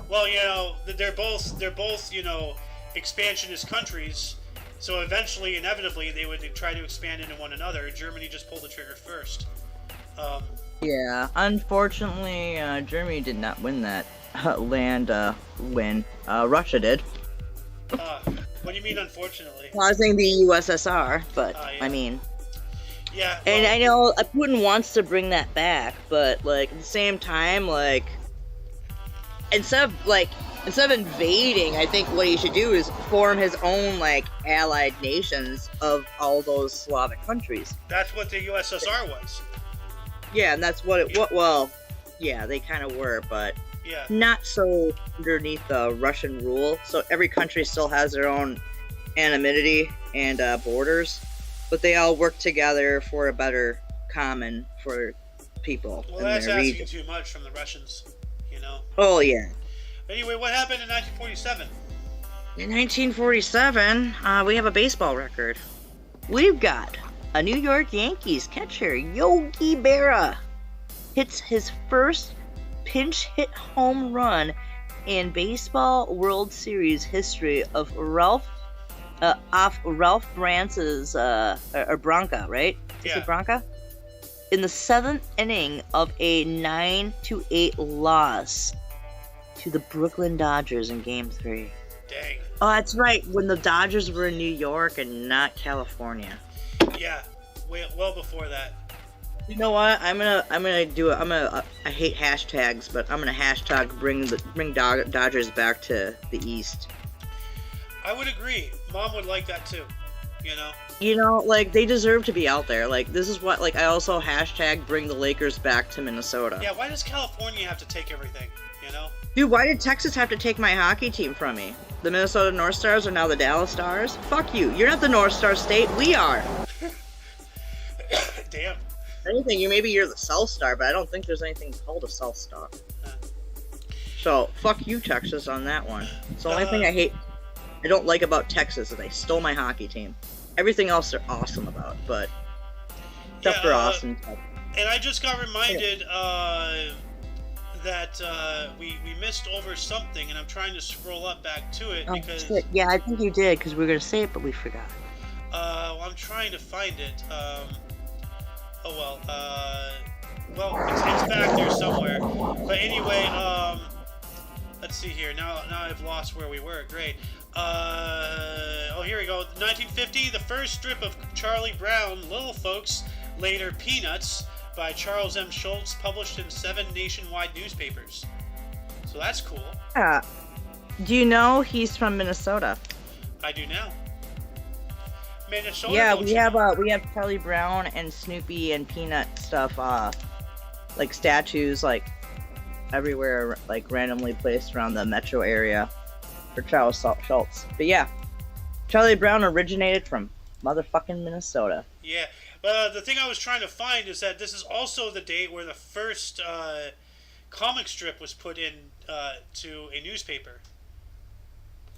Well, you know, they're both, you know, expansionist countries. So eventually, inevitably, they would try to expand into one another. Germany just pulled the trigger first. Yeah, unfortunately, Germany did not win that land win. Russia did. What do you mean, unfortunately? Causing the USSR, but Yeah. I mean. Yeah. And I know Putin wants to bring that back, but like at the same time, like instead of invading, I think what he should do is form his own like allied nations of all those Slavic countries. That's what the USSR was. Yeah, and that's what it. Well, yeah, they kind of were, but Yeah. not so underneath the Russian rule. So every country still has their own anonymity and borders, but they all work together for a better common for people. Well, in that's their asking region. too much from the Russians, you know. Oh yeah. Anyway, what happened in 1947? In 1947, we have a baseball record. We've got a New York Yankees catcher, Yogi Berra, hits his first pinch hit home run in baseball World Series history of Ralph Brance's Branca, right? Is Yeah. it Branca? In the 7th inning of a 9-8 loss to the Brooklyn Dodgers in Game 3. Dang. Oh, that's right. When the Dodgers were in New York and not California. Yeah. Well before that. You know what? I'm gonna do it. I hate hashtags, but I'm gonna hashtag bring Dodgers back to the East. I would agree. Mom would like that too. You know. You know, like they deserve to be out there. Like this is what. Like I also hashtag bring the Lakers back to Minnesota. Yeah. Why does California have to take everything? You know. Dude, why did Texas have to take my hockey team from me? The Minnesota North Stars are now the Dallas Stars? Fuck you. You're not the North Star State. We are. Damn. Anything, you're the South Star, but I don't think there's anything called a South Star. So, fuck you, Texas, on that one. It's the only thing I don't like about Texas is they stole my hockey team. Everything else they're awesome about, but except for Austin. And I just got reminded that we missed over something, and I'm trying to scroll up back to it because shit. Yeah, I think you did because we were gonna say it, but we forgot. Well, I'm trying to find it. Oh well. It's back there somewhere. But anyway, let's see here. Now I've lost where we were. Great. Oh, here we go. 1950, the first strip of Charlie Brown, Little Folks, later Peanuts, by Charles M. Schulz, published in 7 nationwide newspapers. So that's cool. Do you know he's from Minnesota? I do now. Minnesota. Yeah, we have Charlie Brown and Snoopy and Peanut stuff, like statues, like everywhere, like randomly placed around the metro area for Charles Schulz. But yeah, Charlie Brown originated from motherfucking Minnesota. Yeah, but the thing I was trying to find is that this is also the date where the first comic strip was put in to a newspaper.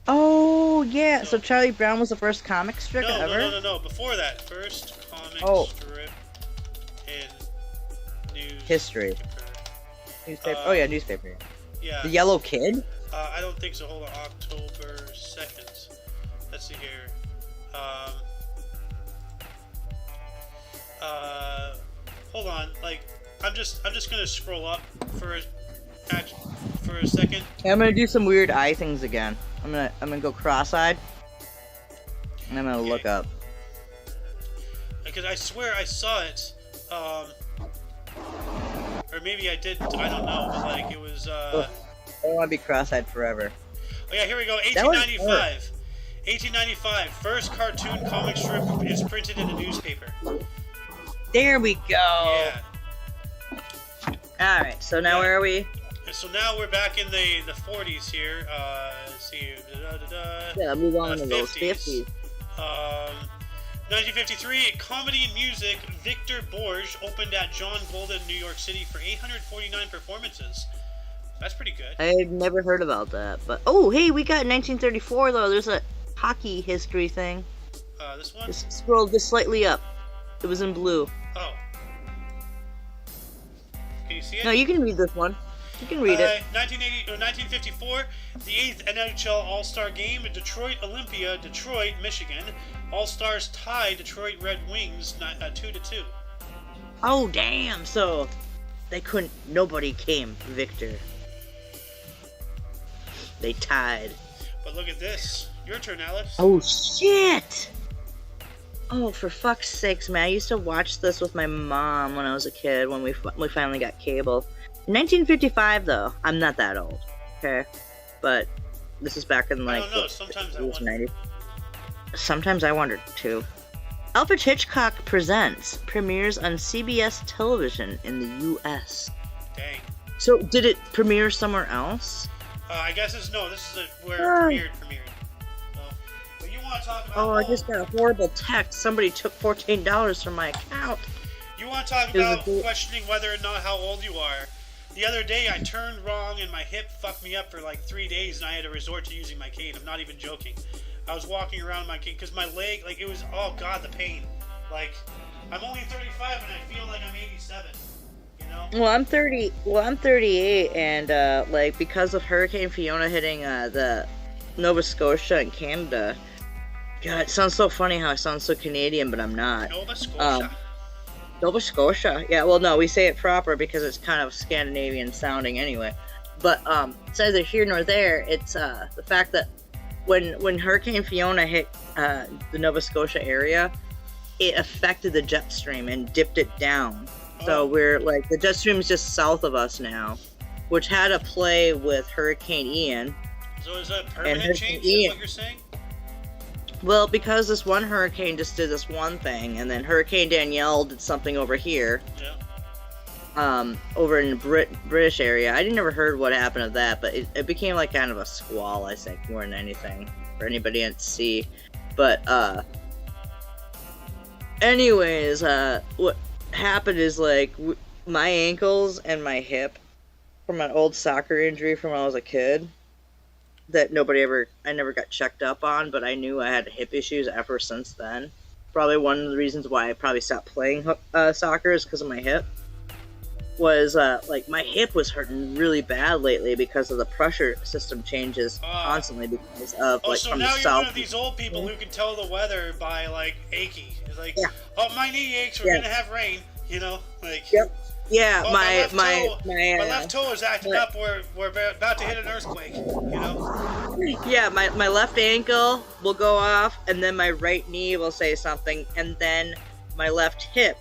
Oh yeah, so Charlie Brown was the first comic strip ever? No. Before that, first comic strip in news history. Newspaper. Oh yeah, newspaper. Yeah. The Yellow Kid? I don't think so. Hold on, October 2nd. Let's see here. Hold on. Like, I'm just gonna scroll up for a second. I'm gonna do some weird eye things again. I'm gonna go cross-eyed, and I'm gonna look up. Because I swear I saw it, or maybe I didn't. I don't know, but like it was. I don't want to be cross-eyed forever. Oh yeah, here we go. 1895. 1895. First cartoon comic strip is printed in a newspaper. There we go. Yeah. All right. So now where are we? So now we're back in the 40s here. Let's see. Yeah, move on to those 50s. 1953, comedy and music. Victor Borge opened at John Golden, New York City for 849 performances. That's pretty good. I've never heard about that, but hey, we got 1934 though. There's a hockey history thing. This one. Just scroll just slightly up. It was in blue. Oh. Can you see it? No, you can read this one. You can read it. 1954, the 8th NHL All-Star Game in Detroit, Olympia, Detroit, Michigan. All-Stars tie Detroit Red Wings 2-2. Oh, damn. So nobody came victor. They tied. But look at this. Your turn, Alice. Oh, shit. Oh, for fuck's sakes, man. I used to watch this with my mom when I was a kid, when we finally got cable. 1955, though. I'm not that old, okay? But this is back in, like... I don't know. Sometimes I wonder. Sometimes I wondered, too. Alfred Hitchcock Presents premieres on CBS television in the U.S. Dang. So, did it premiere somewhere else? I guess this is where it premiered. So, but you want to talk about... I just got a horrible text. Somebody took $14 from my account. You want to talk about questioning whether or not how old you are. The other day, I turned wrong and my hip fucked me up for like 3 days, and I had to resort to using my cane. I'm not even joking. I was walking around my cane because my leg, like, it was, oh god, the pain. Like, I'm only 35 and I feel like I'm 87. You know? Well, I'm 38, and like, because of Hurricane Fiona hitting the Nova Scotia and Canada. God, it sounds so funny how I sound so Canadian, but I'm not. Nova Scotia. Nova Scotia. Yeah, well, no, we say it proper because it's kind of Scandinavian sounding anyway. But it's neither here nor there. It's the fact that when Hurricane Fiona hit the Nova Scotia area, it affected the jet stream and dipped it down. Oh. So we're like, the jet stream is just south of us now, which had to play with Hurricane Ian. So is that a permanent change? Is what you're saying? Well, because this one hurricane just did this one thing, and then Hurricane Danielle did something over here. Yeah. Over in the British area. I never heard what happened to that, but it became like kind of a squall, I think, more than anything, for anybody at sea. But, anyways, what happened is, like, my ankles and my hip from an old soccer injury from when I was a kid, that I never got checked up on, but I knew I had hip issues ever since then. Probably one of the reasons why I probably stopped playing soccer is because of my hip. was like my hip was hurting really bad lately because of the pressure system changes constantly because of like so from now the you're south. one of these old people who can tell the weather by like achy. It's like, Yeah. oh, my knee aches. We're gonna have rain. You know, like. Yep. Yeah, Oh, my left toe is acting up. We're about to hit an earthquake. You know. Yeah, my left ankle will go off, and then my right knee will say something, and then my left hip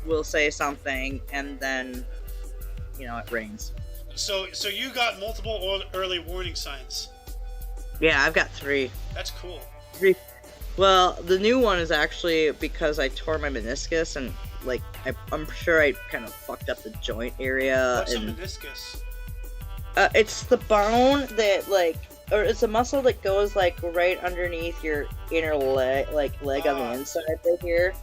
will say something, and then it rains. So you got multiple early warning signs. Yeah, I've got 3. That's cool. 3. Well, the new one is actually because I tore my meniscus, and like I'm sure I kind of fucked up the joint area. What's a meniscus? It's the bone that or it's a muscle that goes like right underneath your inner leg, leg on the inside right here.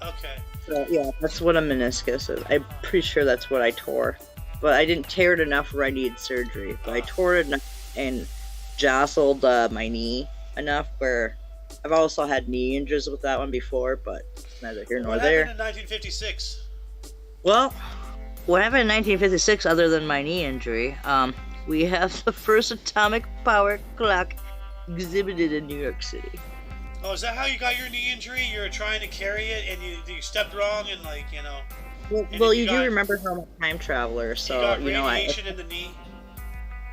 Okay. So yeah, that's what a meniscus is. I'm pretty sure that's what I tore, but I didn't tear it enough where I needed surgery. But I tore it enough and jostled my knee enough where I've also had knee injuries with that one before, but neither here nor there. What happened in 1956? Well, what happened in 1956 other than my knee injury? We have the first atomic power clock exhibited in New York City. Oh, is that how you got your knee injury? You were trying to carry it and you stepped wrong and Well, you do remember how I'm a time traveler, so you got radiation in the knee.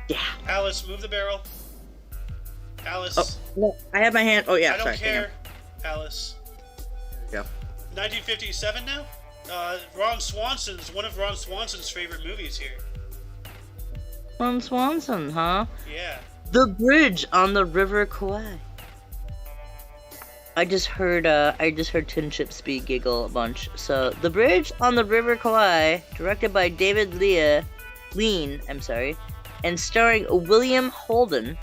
Yeah. Alice, move the barrel. Alice. Oh, no, I have my hand. Oh yeah, I don't care. Alice. There we go. 1957 now. One of Ron Swanson's favorite movies here. Ron Swanson, huh? Yeah. The Bridge on the River Kwai. I just heard Tin Chip Speed giggle a bunch. So, The Bridge on the River Kwai, directed by David Lean, and starring William Holden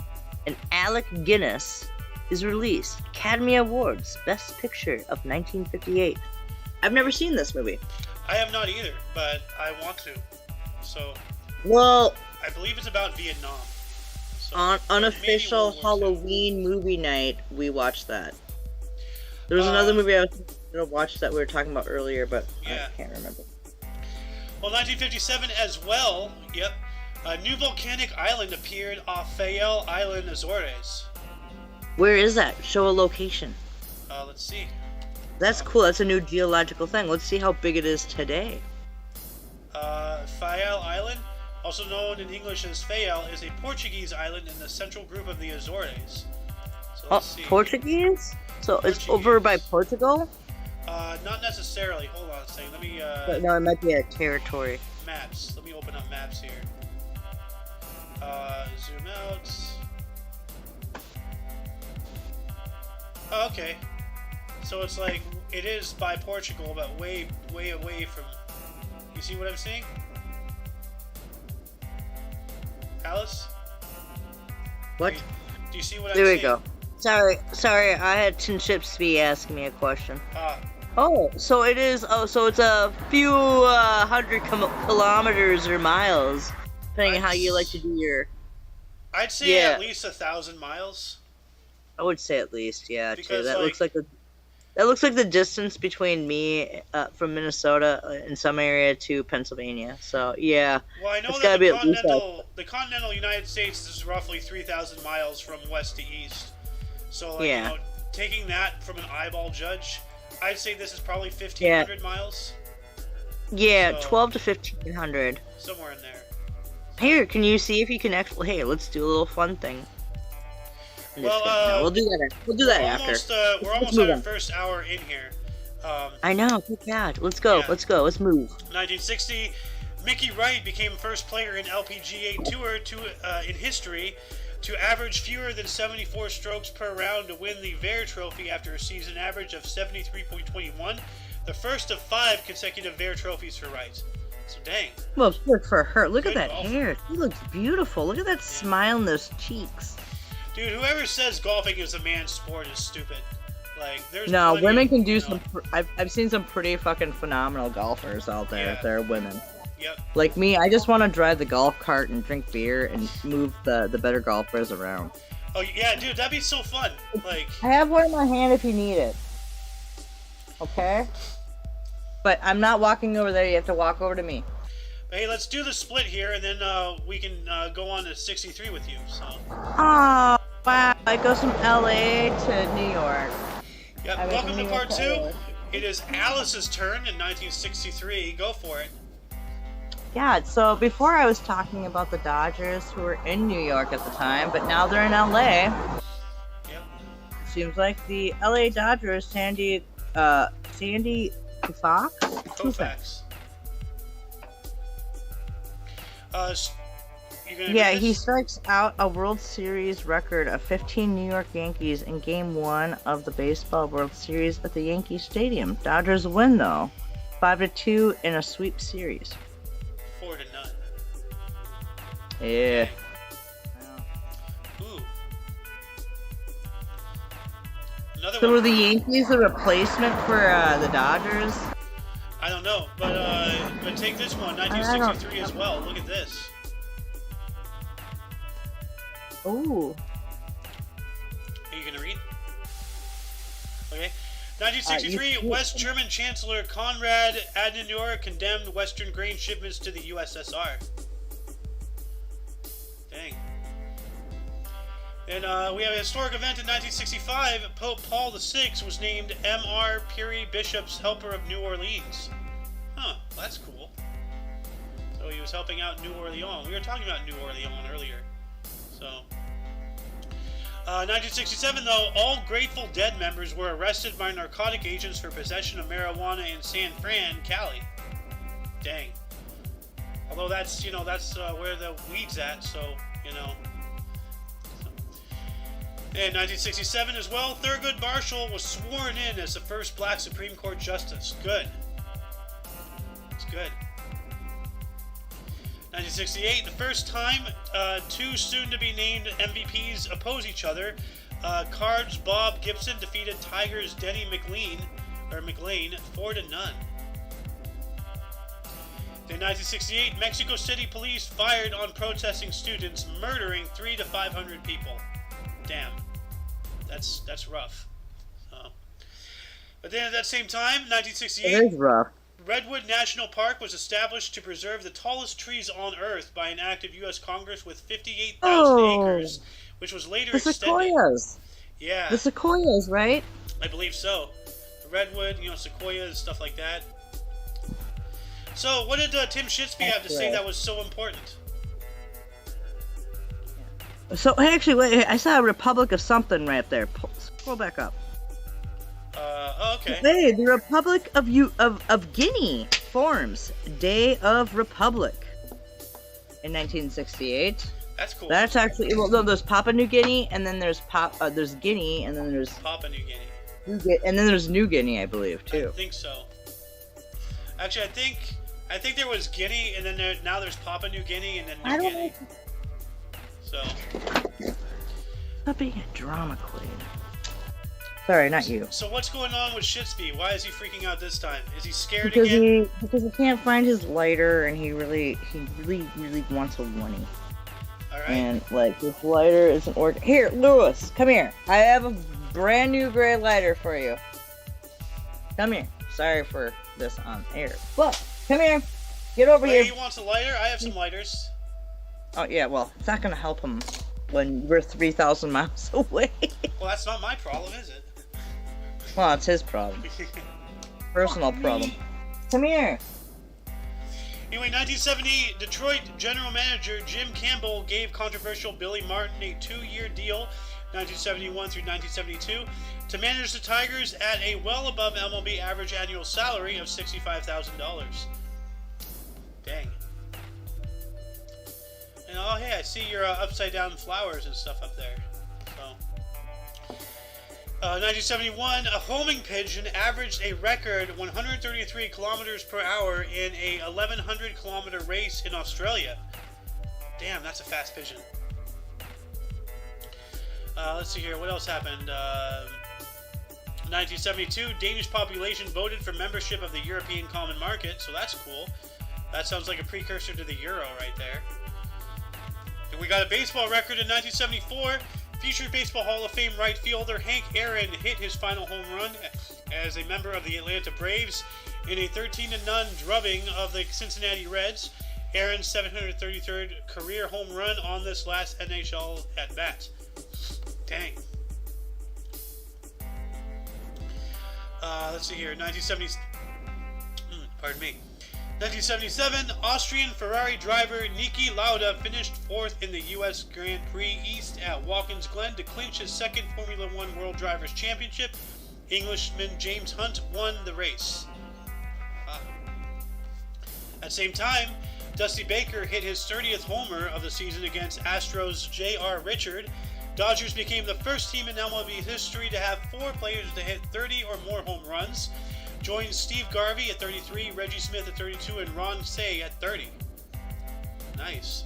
and Alec Guinness, is released. Academy Awards, Best Picture of 1958. I've never seen this movie. I have not either, but I want to. So. Well, I believe it's about Vietnam. So on unofficial Halloween movie night, we watched that. There was another movie I was going to watch that we were talking about earlier, but I can't remember. Well, 1957 as well. Yep. A new volcanic island appeared off Fayal Island, Azores. Where is that? Show a location. Let's see. That's cool. That's a new geological thing. Let's see how big it is today. Fayal Island, also known in English as Fayal, is a Portuguese island in the central group of the Azores. So let's see. Portuguese? So it's over by Portugal? Not necessarily. Hold on a second. Let me. No, it might be a territory. Maps. Let me open up maps here. Zoom out. Oh, okay. So it's like it is by Portugal, but way away from. You see what I'm seeing, Alice? What? Do you see what I'm seeing? There we saying? go. Sorry. I had Tin Chips be asking me a question. Oh, so it is. Oh, so it's a few hundred kilometers or miles, depending on how you like to do your. I'd say at least 1,000 miles. I would say at least, yeah. Because, too. That looks like the distance between me from Minnesota in some area to Pennsylvania. So yeah. Well, I know it's that the continental United States is roughly 3,000 miles from west to east. So taking that from an eyeball judge, I'd say this is probably 1,500 miles. Yeah, so, 12 to 1,500. Somewhere in there. Here, can you see if you can actually? Hey, let's do a little fun thing. Well, we'll do that. We'll do that after. We're almost at our first hour in here. I know. Good God. Let's go. Yeah. Let's go. Let's move. 1960, Mickey Wright became first player in LPGA Tour in history to average fewer than 74 strokes per round to win the Vare Trophy after a season average of 73.21, the first of 5 consecutive Vare Trophies for Wright. So dang. Well, good for her. Look at that hair. She looks beautiful. Look at that smile on those cheeks. Dude, whoever says golfing is a man's sport is stupid. Like, there's women can do some. I've seen some pretty fucking phenomenal golfers out there. Yeah. They're women. Yep. Like me, I just want to drive the golf cart and drink beer and move the better golfers around. Oh yeah, dude, that'd be so fun. Like, I have one in my hand if you need it. Okay. But I'm not walking over there. You have to walk over to me. Hey, let's do the split here, and then we can go on to 63 with you. So. Oh, wow. It goes from LA to New York. Yep. Welcome to part 2. It is Alice's turn in 1963. Go for it. Yeah, so before I was talking about the Dodgers who were in New York at the time, but now they're in LA. Yep. Seems like the LA Dodgers, Sandy Koufax. Yeah, he strikes out a World Series record of 15 New York Yankees in Game 1 of the Baseball World Series at the Yankee Stadium. Dodgers win, though, 5-2 in a sweep series. 4-0. Yeah. Ooh. Another So one. were the Yankees a replacement for the Dodgers? I don't know, but take this one, 1963 as well. Look at this. Ooh. Are you gonna read? Okay. 1963, West German Chancellor Konrad Adenauer condemned Western grain shipments to the USSR. Dang. And we have a historic event in 1965. Pope Paul VI was named M.R. Peary Bishop's Helper of New Orleans. Huh, that's cool. So he was helping out New Orleans. We were talking about New Orleans earlier. So, 1967, though, all Grateful Dead members were arrested by narcotic agents for possession of marijuana in San Fran, Cali. Dang. Although that's, where the weed's at, so, In 1967 as well, Thurgood Marshall was sworn in as the first black Supreme Court Justice. Good. It's good. 1968, the first time two soon-to-be-named MVPs oppose each other. Cards' Bob Gibson defeated Tigers' Denny McLean 4-0. In 1968, Mexico City police fired on protesting students, murdering 300 to 500 people. Damn, that's rough. But then at that same time, 1968, It is rough. Redwood National Park was established to preserve the tallest trees on Earth by an act of U.S. Congress with 58,000 acres, which was later the extended. Sequoias. Yeah. The Sequoias, right? I believe so. Redwood, sequoias, stuff like that. So, what did Tim Shitsby have to say that was so important? So, actually, wait, I saw a Republic of something right there. Scroll back up. Okay. Hey, the Republic of Guinea forms Day of Republic in 1968. That's cool. That's actually no. There's Papua New Guinea, and then there's there's Guinea, and then there's Papua New Guinea. And then there's New Guinea, I believe, too. I think so. Actually, I think there was Guinea, and then now there's Papua New Guinea, and then New Guinea. So. Stop being a drama queen. Sorry, not you. So what's going on with Shitsby? Why is he freaking out this time? Is he scared again? Because he can't find his lighter, and he really wants a money. All right. And his lighter isn't working. Here, Lewis, come here. I have a brand new gray lighter for you. Come here. Sorry for this on air. Look, come here. Get over here. He wants a lighter. I have some lighters. Oh yeah, well, it's not gonna help him when we're 3,000 miles away. Well, that's not my problem, is it? Well, it's his problem. Personal problem. Come here. Anyway, 1970, Detroit general manager Jim Campbell gave controversial Billy Martin a 2-year deal, 1971 through 1972, to manage the Tigers at a well above MLB average annual salary of $65,000. Dang. And oh, hey, I see your upside down flowers and stuff up there. So. 1971, a homing pigeon averaged a record 133 kilometers per hour in a 1,100 kilometer race in Australia. Damn, that's a fast pigeon. Let's see here, what else happened? 1972, Danish population voted for membership of the European Common Market, so that's cool. That sounds like a precursor to the Euro right there. And we got a baseball record in 1974. Future Baseball Hall of Fame right fielder Hank Aaron hit his final home run as a member of the Atlanta Braves in a 13-0 drubbing of the Cincinnati Reds. Aaron's 733rd career home run on this last NHL at bat. Dang. Let's see here. 1977, Austrian Ferrari driver Niki Lauda finished 4th in the U.S. Grand Prix East at Watkins Glen to clinch his second Formula One World Drivers' Championship. Englishman James Hunt won the race. At the same time, Dusty Baker hit his 30th homer of the season against Astros' J.R. Richard. Dodgers became the first team in MLB history to have 4 players to hit 30 or more home runs. Joined Steve Garvey at 33, Reggie Smith at 32, and Ron Cey at 30. Nice.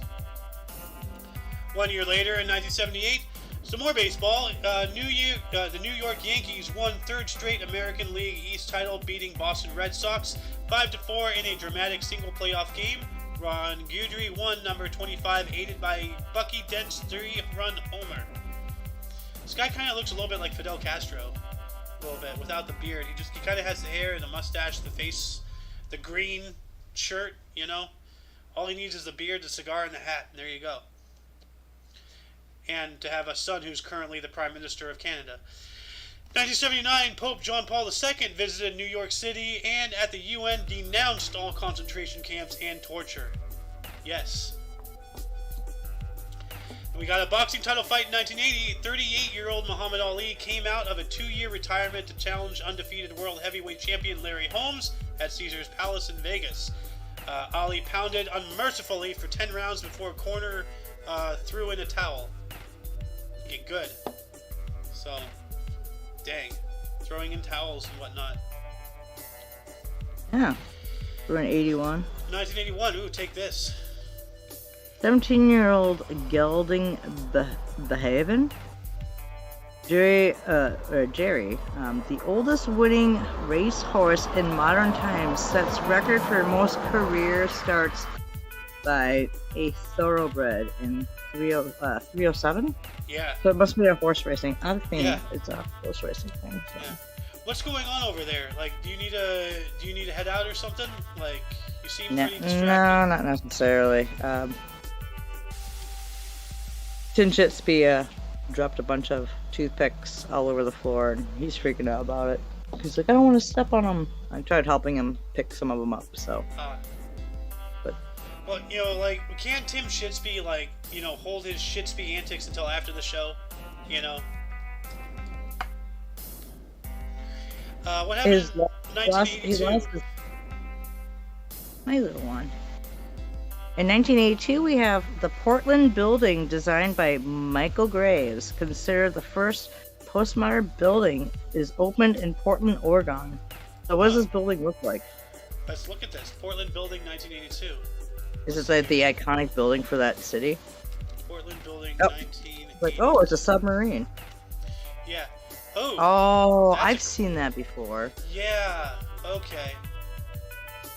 1 year later, in 1978, some more baseball. The New York Yankees won 3rd straight American League East title, beating Boston Red Sox 5-4 in a dramatic single playoff game. Ron Guidry won number 25, aided by Bucky Dent's 3-run homer. This guy kind of looks a little bit like Fidel Castro. A little bit, without the beard. He kind of has the hair and the mustache, the face, the green shirt, you know? All he needs is the beard, the cigar, and the hat, and there you go. And to have a son who's currently the Prime Minister of Canada. 1979, Pope John Paul II visited New York City and at the UN denounced all concentration camps and torture. Yes. We got a boxing title fight in 1980. 38-year-old Muhammad Ali came out of a 2-year retirement to challenge undefeated world heavyweight champion Larry Holmes at Caesars Palace in Vegas. Ali pounded unmercifully for 10 rounds before corner threw in a towel. Get good. So, dang. Throwing in towels and whatnot. Yeah. We're in 81. 1981. Ooh, take this. 17-year-old gelding Behaven. Jerry, the oldest winning racehorse in modern times, sets record for most career starts by a thoroughbred in 307. Yeah. So it must be a horse racing. I think Yeah. it's a horse racing thing. So. Yeah. What's going on over there? Like, do you need to head out or something? Like, you seem pretty distracted. No, not necessarily. Tinchitsby dropped a bunch of toothpicks all over the floor, and he's freaking out about it. He's like, I don't want to step on them. I tried helping him pick some of them up, so. But. Well, you know, like, can't Tim Shitsby, like, you know, hold his Shitsby antics until after the show? You know? What happened in 1982? My little one. In 1982, we have the Portland building designed by Michael Graves, considered the first postmodern building, is opened in Portland, Oregon. So what does this building look like? Let's look at this. Portland building, 1982. Is it like the iconic building for that city? Portland building, 1982. Like, oh, it's a submarine. Yeah. Oh. Oh, I've seen that before. Yeah. Okay.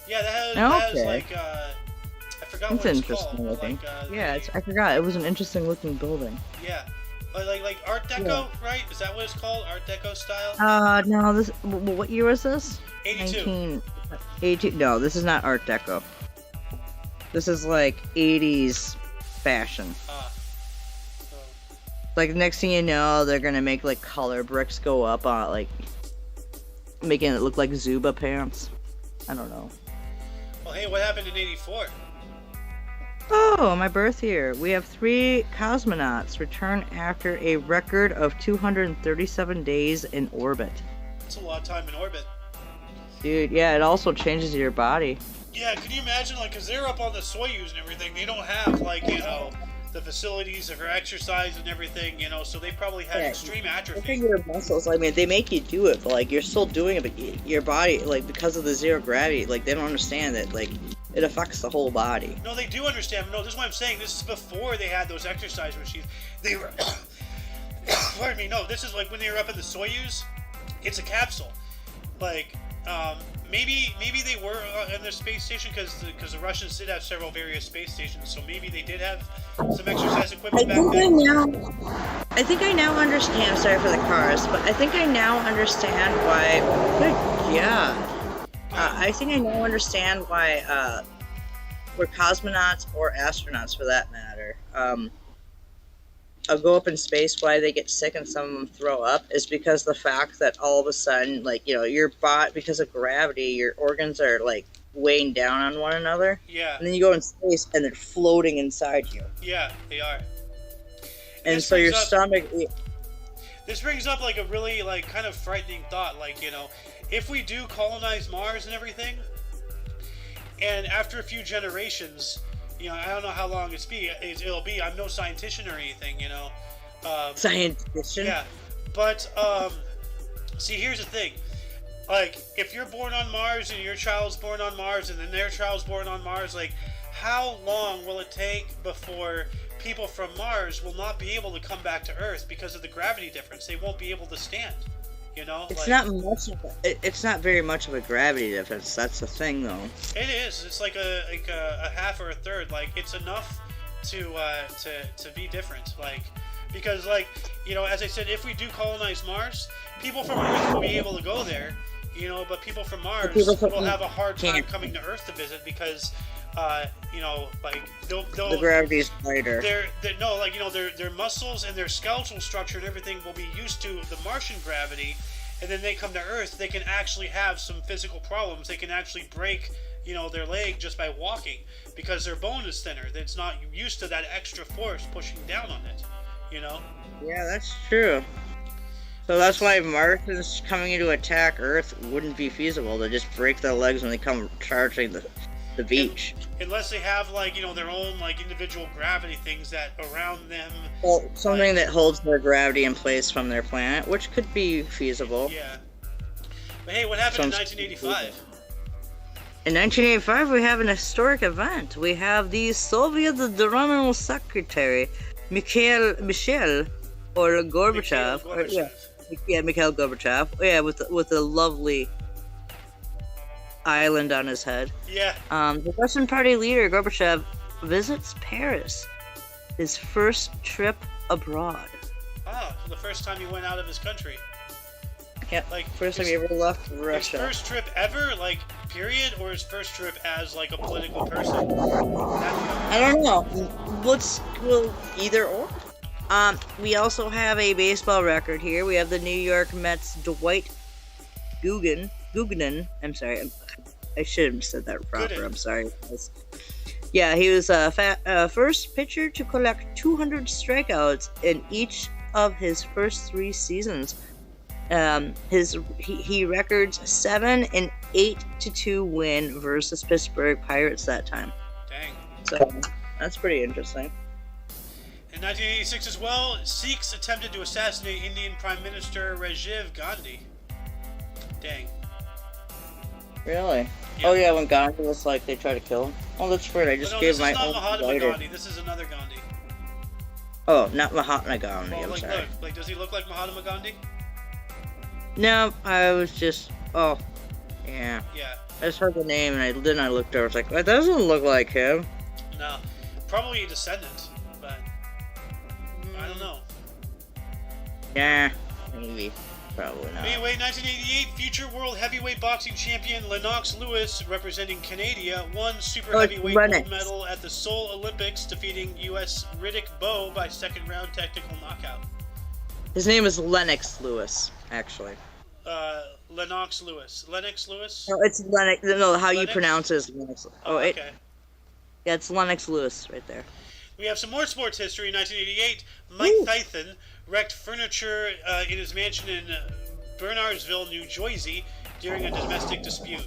Yeah, that has like I forgot It's what it's interesting called. looking. Like, Yeah, I forgot. It was an interesting looking building. Yeah. Like Art Deco, Yeah. right? Is that what it's called? Art Deco style? No, this. What year was this? 82. 1982. No, this is not Art Deco. This is like 80s fashion. So, Like, next thing you know, they're gonna make like color bricks go up on like making it look like Zuba pants. I don't know. well, hey, what happened in 84? Oh, my birth year. We have 3 cosmonauts return after a record of 237 days in orbit. That's a lot of time in orbit. Dude, yeah, it also changes your body. Yeah, can you imagine, like, because they're up on the Soyuz and everything, they don't have, like, you know, the facilities for exercise and everything, you know, so they probably have extreme Look atrophy. at your muscles. I mean, they make you do it, but like you're still doing it. But your body, like because of the zero gravity, like they don't understand that like it affects the whole body. No, they do understand. No, this is what I'm saying. This is before they had those exercise machines. They were... Pardon me. No, this is like when they were up in the Soyuz. It's a capsule. Like, maybe they were in their space station because the Russians did have several various space stations. So maybe they did have some exercise equipment back then. I think I now understand. Sorry for the cars, but I think I now understand why. Good God. I think I now understand why where cosmonauts or astronauts, for that matter, go up in space, why they get sick and some of them throw up is because the fact that all of a sudden, like, your body, because of gravity, your organs are like weighing down on one another. Yeah. And then you go in space and they're floating inside you. Yeah, they are. And so your stomach. This brings up like a really like kind of frightening thought. Like, if we do colonize Mars and everything, and after a few generations, I don't know how long it'll be. I'm no scientician or anything, Scientician? Yeah, but see, here's the thing. Like, if you're born on Mars and your child's born on Mars and then their child's born on Mars, like, how long will it take before people from Mars will not be able to come back to Earth because of the gravity difference? They won't be able to stand. It's not much. It's not very much of a gravity difference. That's the thing, though. It is. It's like a half or a third. Like, it's enough to be different. Like, because as I said, if we do colonize Mars, people from Earth will be able to go there. But people from Mars will have a hard time coming to Earth to visit because, the gravity is lighter. Their muscles and their skeletal structure and everything will be used to the Martian gravity, and then they come to Earth, they can actually have some physical problems. They can actually break, their leg just by walking because their bone is thinner. It's not used to that extra force pushing down on it, Yeah, that's true. So that's why Martians coming in to attack Earth wouldn't be feasible. They just break their legs when they come charging the beach. Unless they have their own individual gravity things that around them. Well, something that holds their gravity in place from their planet, which could be feasible. Yeah. But hey, what happened in 1985? In 1985, we have an historic event. We have the Soviet General Secretary Mikhail Gorbachev. Mikhail Gorbachev. Yeah, with a lovely island on his head. Yeah. The Russian Party leader Gorbachev visits Paris, his first trip abroad. Ah, for the first time he went out of his country. Yeah, first time he ever left Russia. His first trip ever, period, or his first trip as a political person? I don't know. Either or. We also have a baseball record here. We have the New York Mets' Dwight Guggen. I'm sorry. I should have said that proper. I'm sorry. Yeah, he was first pitcher to collect 200 strikeouts in each of his first 3 seasons. He records 7 and 8-2 win versus Pittsburgh Pirates that time. Dang. So that's pretty interesting. In 1986 as well, Sikhs attempted to assassinate Indian Prime Minister Rajiv Gandhi. Dang. Really? Yeah. Oh yeah, when Gandhi was they tried to kill him. Oh, that's weird. I just gave my own. This is not Mahatma Gandhi. This is another Gandhi. Oh, not Mahatma Gandhi. I'm sorry. Look, does he look like Mahatma Gandhi? No, I was just. Oh, yeah. Yeah. I just heard the name and I looked over. I was like, that doesn't look like him. No, probably a descendant, but I don't know. Yeah, maybe. Probably not. Anyway, 1988, future world heavyweight boxing champion Lennox Lewis, representing Canada, won super heavyweight gold medal at the Seoul Olympics, defeating U.S. Riddick Bowe by second round technical knockout. His name is Lennox Lewis, actually. Lennox Lewis. Lennox Lewis? No, it's Lennox. No, how you pronounce it is Lennox. Oh, okay. Yeah, it's Lennox Lewis right there. We have some more sports history. In 1988, Mike Tyson wrecked furniture in his mansion in Bernardsville, New Jersey, during a domestic dispute.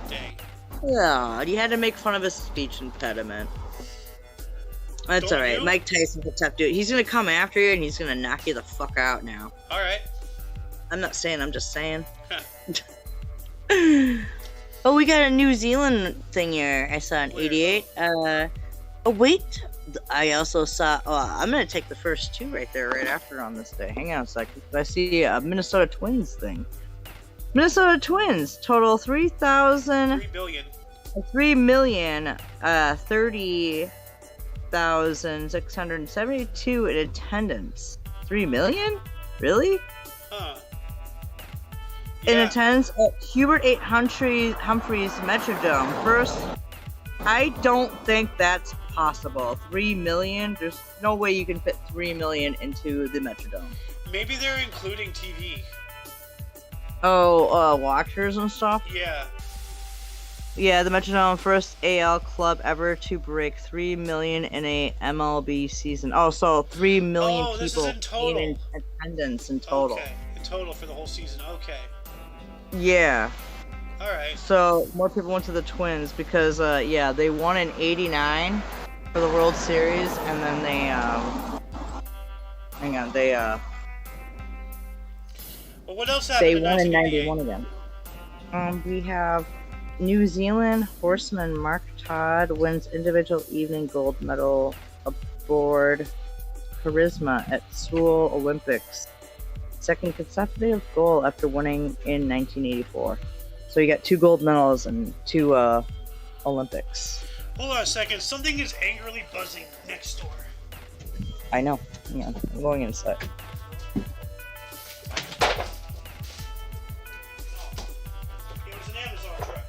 Dang. Yeah, you had to make fun of his speech impediment. That's alright. Mike Tyson's a tough dude. He's gonna come after you and he's gonna knock you the fuck out now. Alright. I'm not saying, I'm just saying. Oh, we got a New Zealand thing here. I saw in 88. Oh, wait. I also saw. Oh, I'm gonna take the first 2 right there, right after on this day. Hang on a second. I see a Minnesota Twins thing. Minnesota Twins total 3 billion. 30,672 in attendance. 3 million? Really? Huh. In attendance at Hubert 8 Humphreys Metrodome. I don't think that's possible. 3 million? There's no way you can fit 3 million into the Metrodome. Maybe they're including TV. Oh, watchers and stuff? Yeah. Yeah, the Metrodome, first AL club ever to break 3 million in a MLB season. Oh, so 3 million Oh, this people is in total. in attendance in total. Okay, in total for the whole season. Okay. Yeah. All right. So more people went to the Twins because, yeah, they won in '89 for the World Series, and then they, hang on, they, Well, what else happened they in won in 1988? '91 again. We have New Zealand horseman Mark Todd wins individual evening gold medal aboard Charisma at Seoul Olympics. Second consecutive goal after winning in 1984. So you got 2 gold medals and 2 Olympics. Hold on a second. Something is angrily buzzing next door. I know. Yeah, I'm going inside. It was an Amazon truck.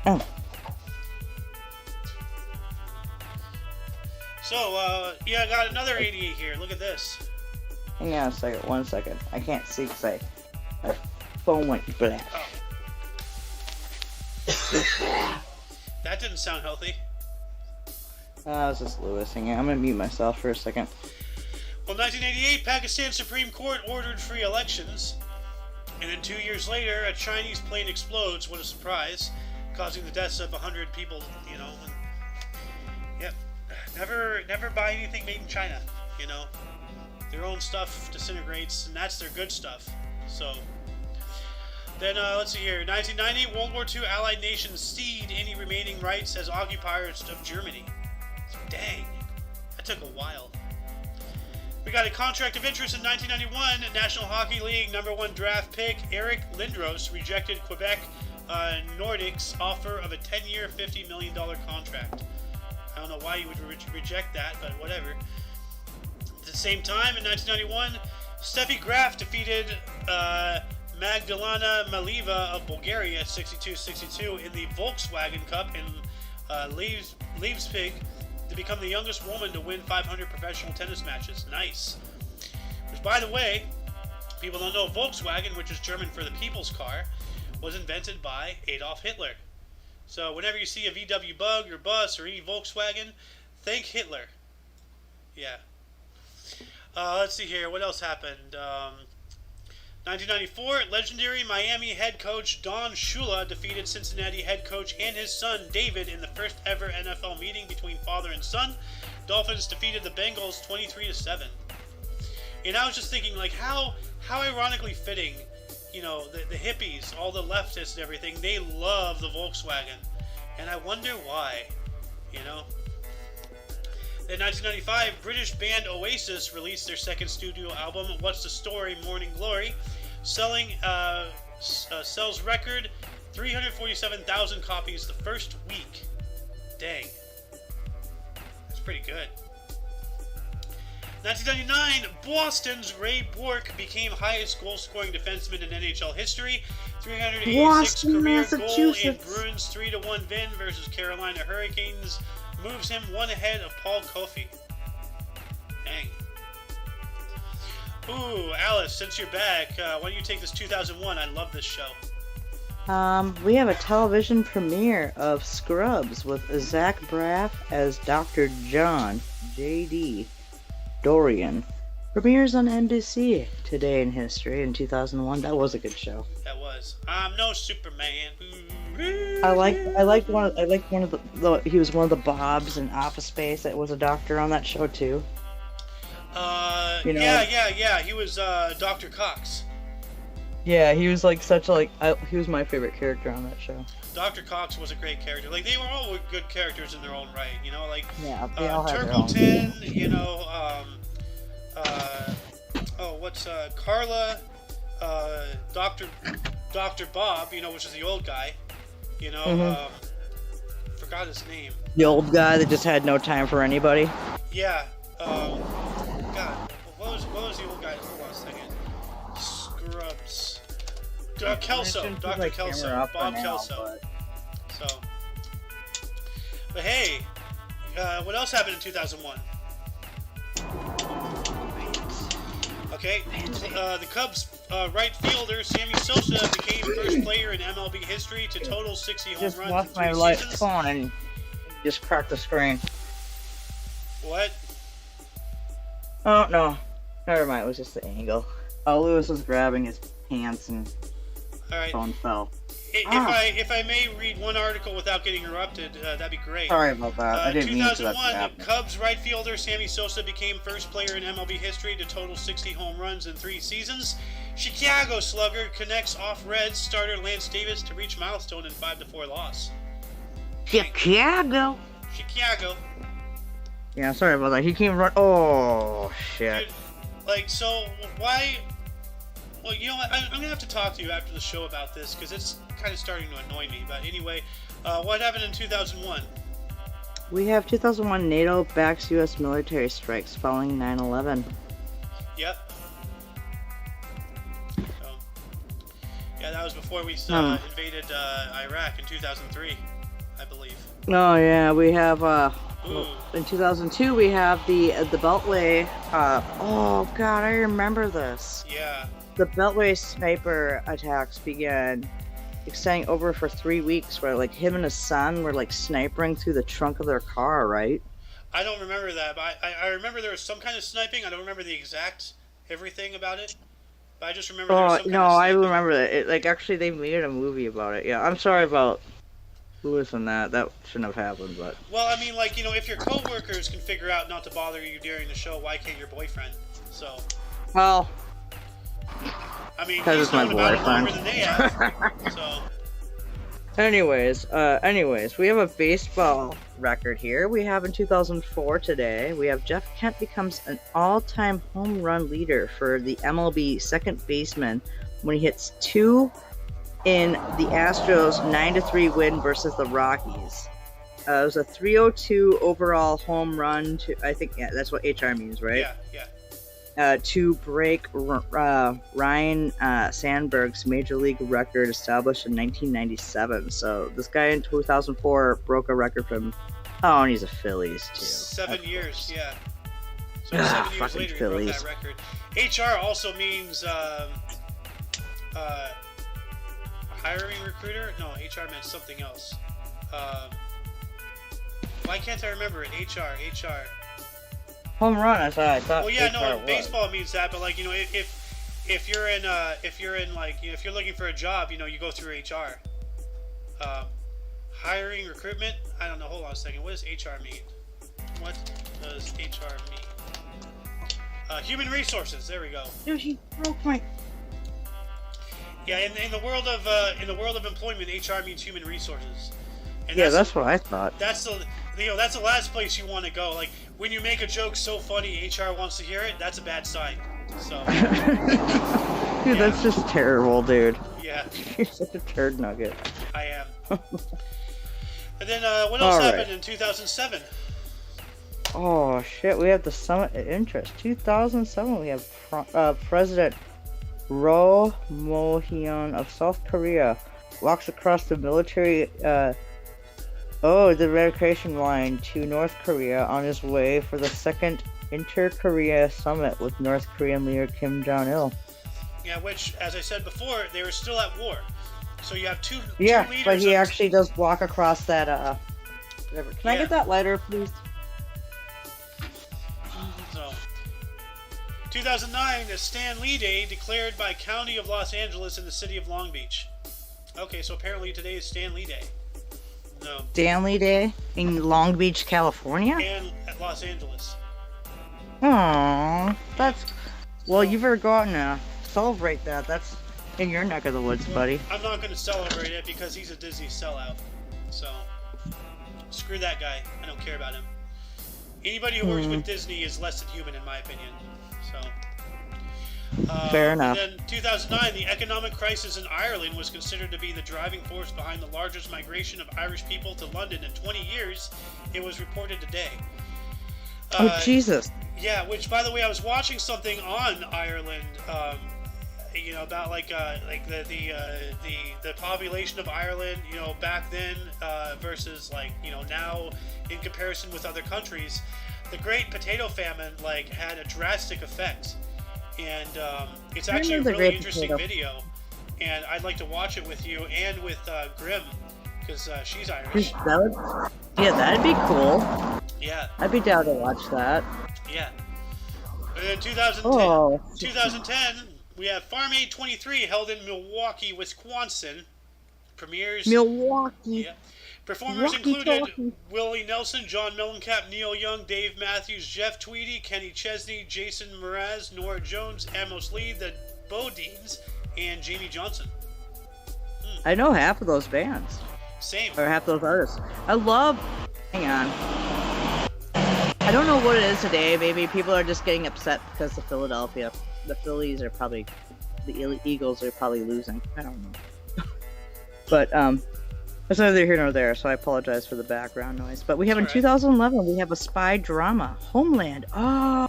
Oh. So, yeah, I got another 88 here. Look at this. Hang on a second. 1 second. I can't see because my phone went black. Oh. That didn't sound healthy. This is Lewis. Hang on. I'm going to mute myself for a second. Well, 1988, Pakistan Supreme Court ordered free elections. And then 2 years later, a Chinese plane explodes. What a surprise. Causing the deaths of 100 people, you know. And, yep. Never buy anything made in China, you know. Their own stuff disintegrates, and that's their good stuff. So, then let's see here. 1990, World War II Allied nations cede any remaining rights as occupiers of Germany. Dang, that took a while. We got a contract of interest in 1991. National Hockey League #1 draft pick Eric Lindros rejected Quebec Nordics' offer of a 10-year, $50 million contract. I don't know why you would reject that, but whatever. At the same time, in 1991, Steffi Graf defeated Magdalena Malieva of Bulgaria 62-62 in the Volkswagen Cup in Leipzig to become the youngest woman to win 500 professional tennis matches. Nice. Which, by the way, people don't know Volkswagen, which is German for the people's car, was invented by Adolf Hitler. So whenever you see a VW Bug or bus or any Volkswagen, think Hitler. Yeah. Let's see here. What else happened? 1994, legendary Miami head coach Don Shula defeated Cincinnati head coach and his son David in the first ever NFL meeting between father and son. Dolphins defeated the Bengals 23-7. And I was just thinking, like, how ironically fitting, you know, the hippies, all the leftists and everything, they love the Volkswagen. And I wonder why, you know. In 1995, British band Oasis released their second studio album, What's the Story? Morning Glory, sells record 347,000 copies the first week. Dang. That's pretty good. 1999, Boston's Ray Bourque became highest goal-scoring defenseman in NHL history. 386 Boston, career goal in Massachusetts. Bruins 3-1 win versus Carolina Hurricanes moves him one ahead of Paul Coffey. Dang. Ooh, Alice, since you're back, why don't you take this 2001? I love this show. We have a television premiere of Scrubs with Zach Braff as Dr. John J.D. Dorian. Premieres on NBC Today in History in 2001. That was a good show. That was. I'm no Superman. I liked one of the he was one of the Bobs in Office Space that was a doctor on that show too. You know, yeah. He was Dr. Cox. Yeah, he was like he was my favorite character on that show. Dr. Cox was a great character. Like, they were all good characters in their own right. You know, like They all had their own. Turkleton. You know, Carla, Dr. Bob. You know, which is the old guy. You know, forgot his name. The old guy that just had no time for anybody. Yeah. God, what was the old guy? Hold on a second. Scrubs. Kelso. Dr. Kelso. Bob Kelso. So. But hey, what else happened in 2001? Okay, the Cubs right fielder Sammy Sosa became first player in MLB history to total 60 home Just runs lost in my 3 light seasons. phone and just cracked the screen. What? Oh no, never mind. It was just the angle. Lewis was grabbing his pants and All right. phone fell. If I may read one article without getting interrupted, that'd be great. Sorry about that. I didn't mean to. 2001, Cubs right fielder Sammy Sosa became first player in MLB history to total 60 home runs in 3 seasons. Chicago slugger connects off Reds starter Lance Davis to reach milestone in 5-4 loss. Chicago. Yeah, sorry about that. He came run. Oh shit. Dude, like, so why? Well, you know what? I'm gonna have to talk to you after the show about this because it's kind of starting to annoy me. But anyway, what happened in 2001? We have 2001 NATO backs U.S. military strikes following 9/11. Yep. So, yeah, that was before we invaded Iraq in 2003, I believe. Oh yeah, we have Ooh. in 2002 we have the Beltway. Oh god, I remember this. Yeah. The Beltway sniper attacks began extending over for 3 weeks, where like him and his son were like sniping through the trunk of their car, right? I don't remember that, but I remember there was some kind of sniping. I don't remember the exact everything about it, but I just remember there was some kind of I sniping. remember that. It, like actually, they made a movie about it. Yeah, I'm sorry about Lewis and that. That shouldn't have happened, but. Well, I mean, like, you know, if your coworkers can figure out not to bother you during the show, why can't your boyfriend? So. Well. I mean, Because he's it's my known about it boyfriend. longer than they have. So. Anyways, we have a baseball record here. We have in 2004 today, we have Jeff Kent becomes an all-time home run leader for the MLB second baseman when he hits 2 in the Astros 9-3 win versus the Rockies. It was a 302 overall home run to, I think, yeah, that's what HR means, right? Yeah. To break Ryan Sandberg's major league record established in 1997. So this guy in 2004 broke a record from. Oh, and he's a Phillies too. 7 years, yeah. So 7 years fucking later, Phillies. he broke that record. HR also means hiring recruiter. No, HR meant something else. Why can't I remember it? HR. Home run. I thought. Well, yeah, HR no, was. baseball means that, but like, you know, if you're in like, you know, if you're looking for a job, you know, you go through HR. Hiring, recruitment. I don't know. Hold on a second. What does HR mean? What does HR mean? Human resources. There we go. Dude, he broke my. Yeah, in the world of employment, HR means human resources. And Yeah, that's what I thought. That's the last place you want to go. Like, when you make a joke so funny, HR wants to hear it. That's a bad sign. So. Dude, that's just terrible, dude. Yeah. You're such a turd nugget. I am. And then what else All right. happened in 2007? Oh shit, we have the Summit of Interest. 2007, we have President Roh Moo-hyun of South Korea walks across the military the demarcation line to North Korea on his way for the second Inter-Korea Summit with North Korean leader Kim Jong-il. Yeah, which, as I said before, they were still at war. So you have two Yeah, leaders. but he actually does walk across that whatever. Can I Yeah. get that lighter, please? So, 2009, the Stan Lee Day declared by County of Los Angeles and the City of Long Beach. Okay, so apparently today is Stan Lee Day. No. Stanley Day in Long Beach, California? And at Los Angeles. Aww, that's... Well, you better go out and celebrate that. That's in your neck of the woods, buddy. I'm not going to celebrate it because he's a Disney sellout. So, screw that guy. I don't care about him. Anybody who works with Disney is less than human, in my opinion. So, Fair enough. And then 2009, the economic crisis in Ireland was considered to be the driving force behind the largest migration of Irish people to London in 20 years. It was reported today. Oh, Jesus. Yeah, which, by the way, I was watching something on Ireland about like the population of Ireland, back then versus like now in comparison with other countries. The Great Potato Famine like had a drastic effect, and it's actually a really interesting video, and I'd like to watch it with you and with Grim, because she's Irish. That'd be cool. Yeah. I'd be down to watch that. Yeah. And in 2010, we have Farm Aid 23 held in Milwaukee, Wisconsin. Premieres. Milwaukee. Yeah. Performers included Willie Nelson, John Mellencamp, Neil Young, Dave Matthews, Jeff Tweedy, Kenny Chesney, Jason Mraz, Nora Jones, Amos Lee, the Bodines, and Jamie Johnson. I know half of those bands. Same. Or half those artists. I love... Hang on. I don't know what it is today. Maybe people are just getting upset because the Phillies are probably... The Eagles are probably losing. I don't know. But, it's neither here nor there, so I apologize for the background noise. But we have in 2011, we have a spy drama, Homeland. Oh,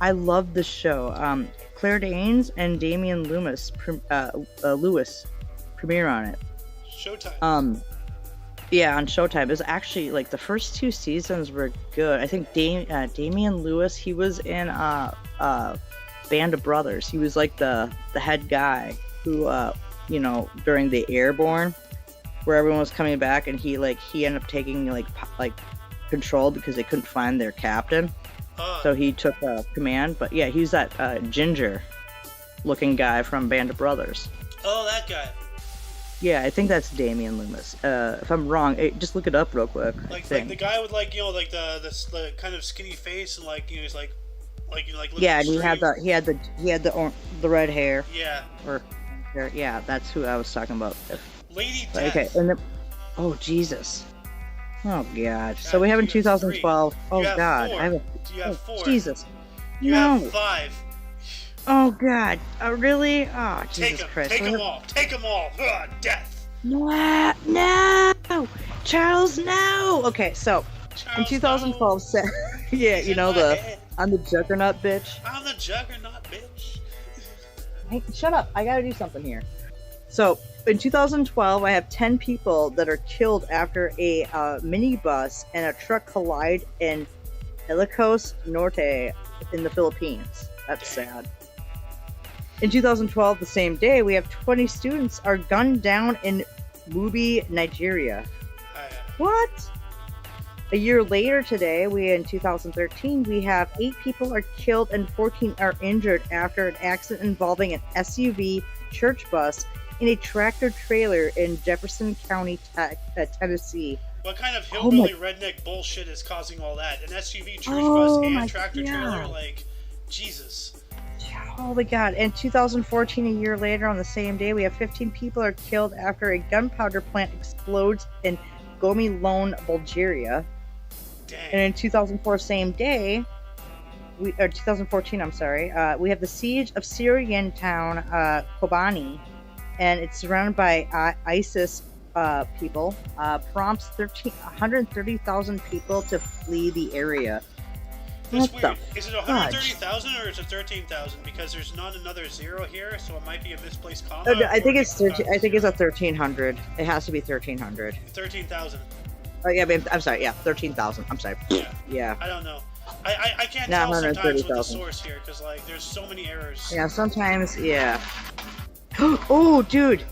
I love this show. Claire Danes and Damian Lewis premiere on it. Showtime. Yeah, on Showtime. It was actually like the first 2 seasons were good. I think Damian Lewis, he was in Band of Brothers. He was like the head guy who during the Airborne, where everyone was coming back, and he ended up taking like control because they couldn't find their captain. So he took command. But yeah, he's that ginger looking guy from Band of Brothers. Oh, that guy. Yeah, I think that's Damian Loomis. If I'm wrong, just look it up real quick. Like the guy with the kind of skinny face, and he's like yeah, and he had the red hair. Yeah. Yeah, that's who I was talking about. Lady Death. Okay, and oh Jesus. Oh God. So we have in 2012. Oh God. You have 4. Jesus. You have 5. Oh God. Really? Oh Jesus Christ. Take them all. Take them all. Ugh, death. No. Charles, no. Okay, so in 2012, I'm the Juggernaut bitch. I'm the Juggernaut bitch. Hey, shut up. I gotta do something here. So in 2012, I have 10 people that are killed after a minibus and a truck collide in Ilocos Norte in the Philippines. That's sad. In 2012, the same day, we have 20 students are gunned down in Mubi, Nigeria. What? A year later today, in 2013, we have 8 people are killed and 14 are injured after an accident involving an SUV church bus in a tractor trailer in Jefferson County, Tennessee. What kind of hillbilly redneck bullshit is causing all that? An SUV church bus and tractor trailer? Like, Jesus. Oh my God. In 2014, a year later, on the same day, we have 15 people are killed after a gunpowder plant explodes in Gomilon, Bulgaria. Dang. And in 2004, same day, 2014, I'm sorry, we have the siege of Syrian town Kobani, and it's surrounded by ISIS people, prompts 130,000 people to flee the area. That's weird. Is it 130,000 or is it 13,000? Because there's not another 0 here, so it might be a misplaced comma. I think it's a 1,300. It has to be 1,300. 13,000. Oh yeah, I'm sorry. Yeah, 13,000. I'm sorry. Yeah. I don't know. I can't tell sometimes with the source here because there's so many errors. Yeah, sometimes. Yeah. Oh, dude.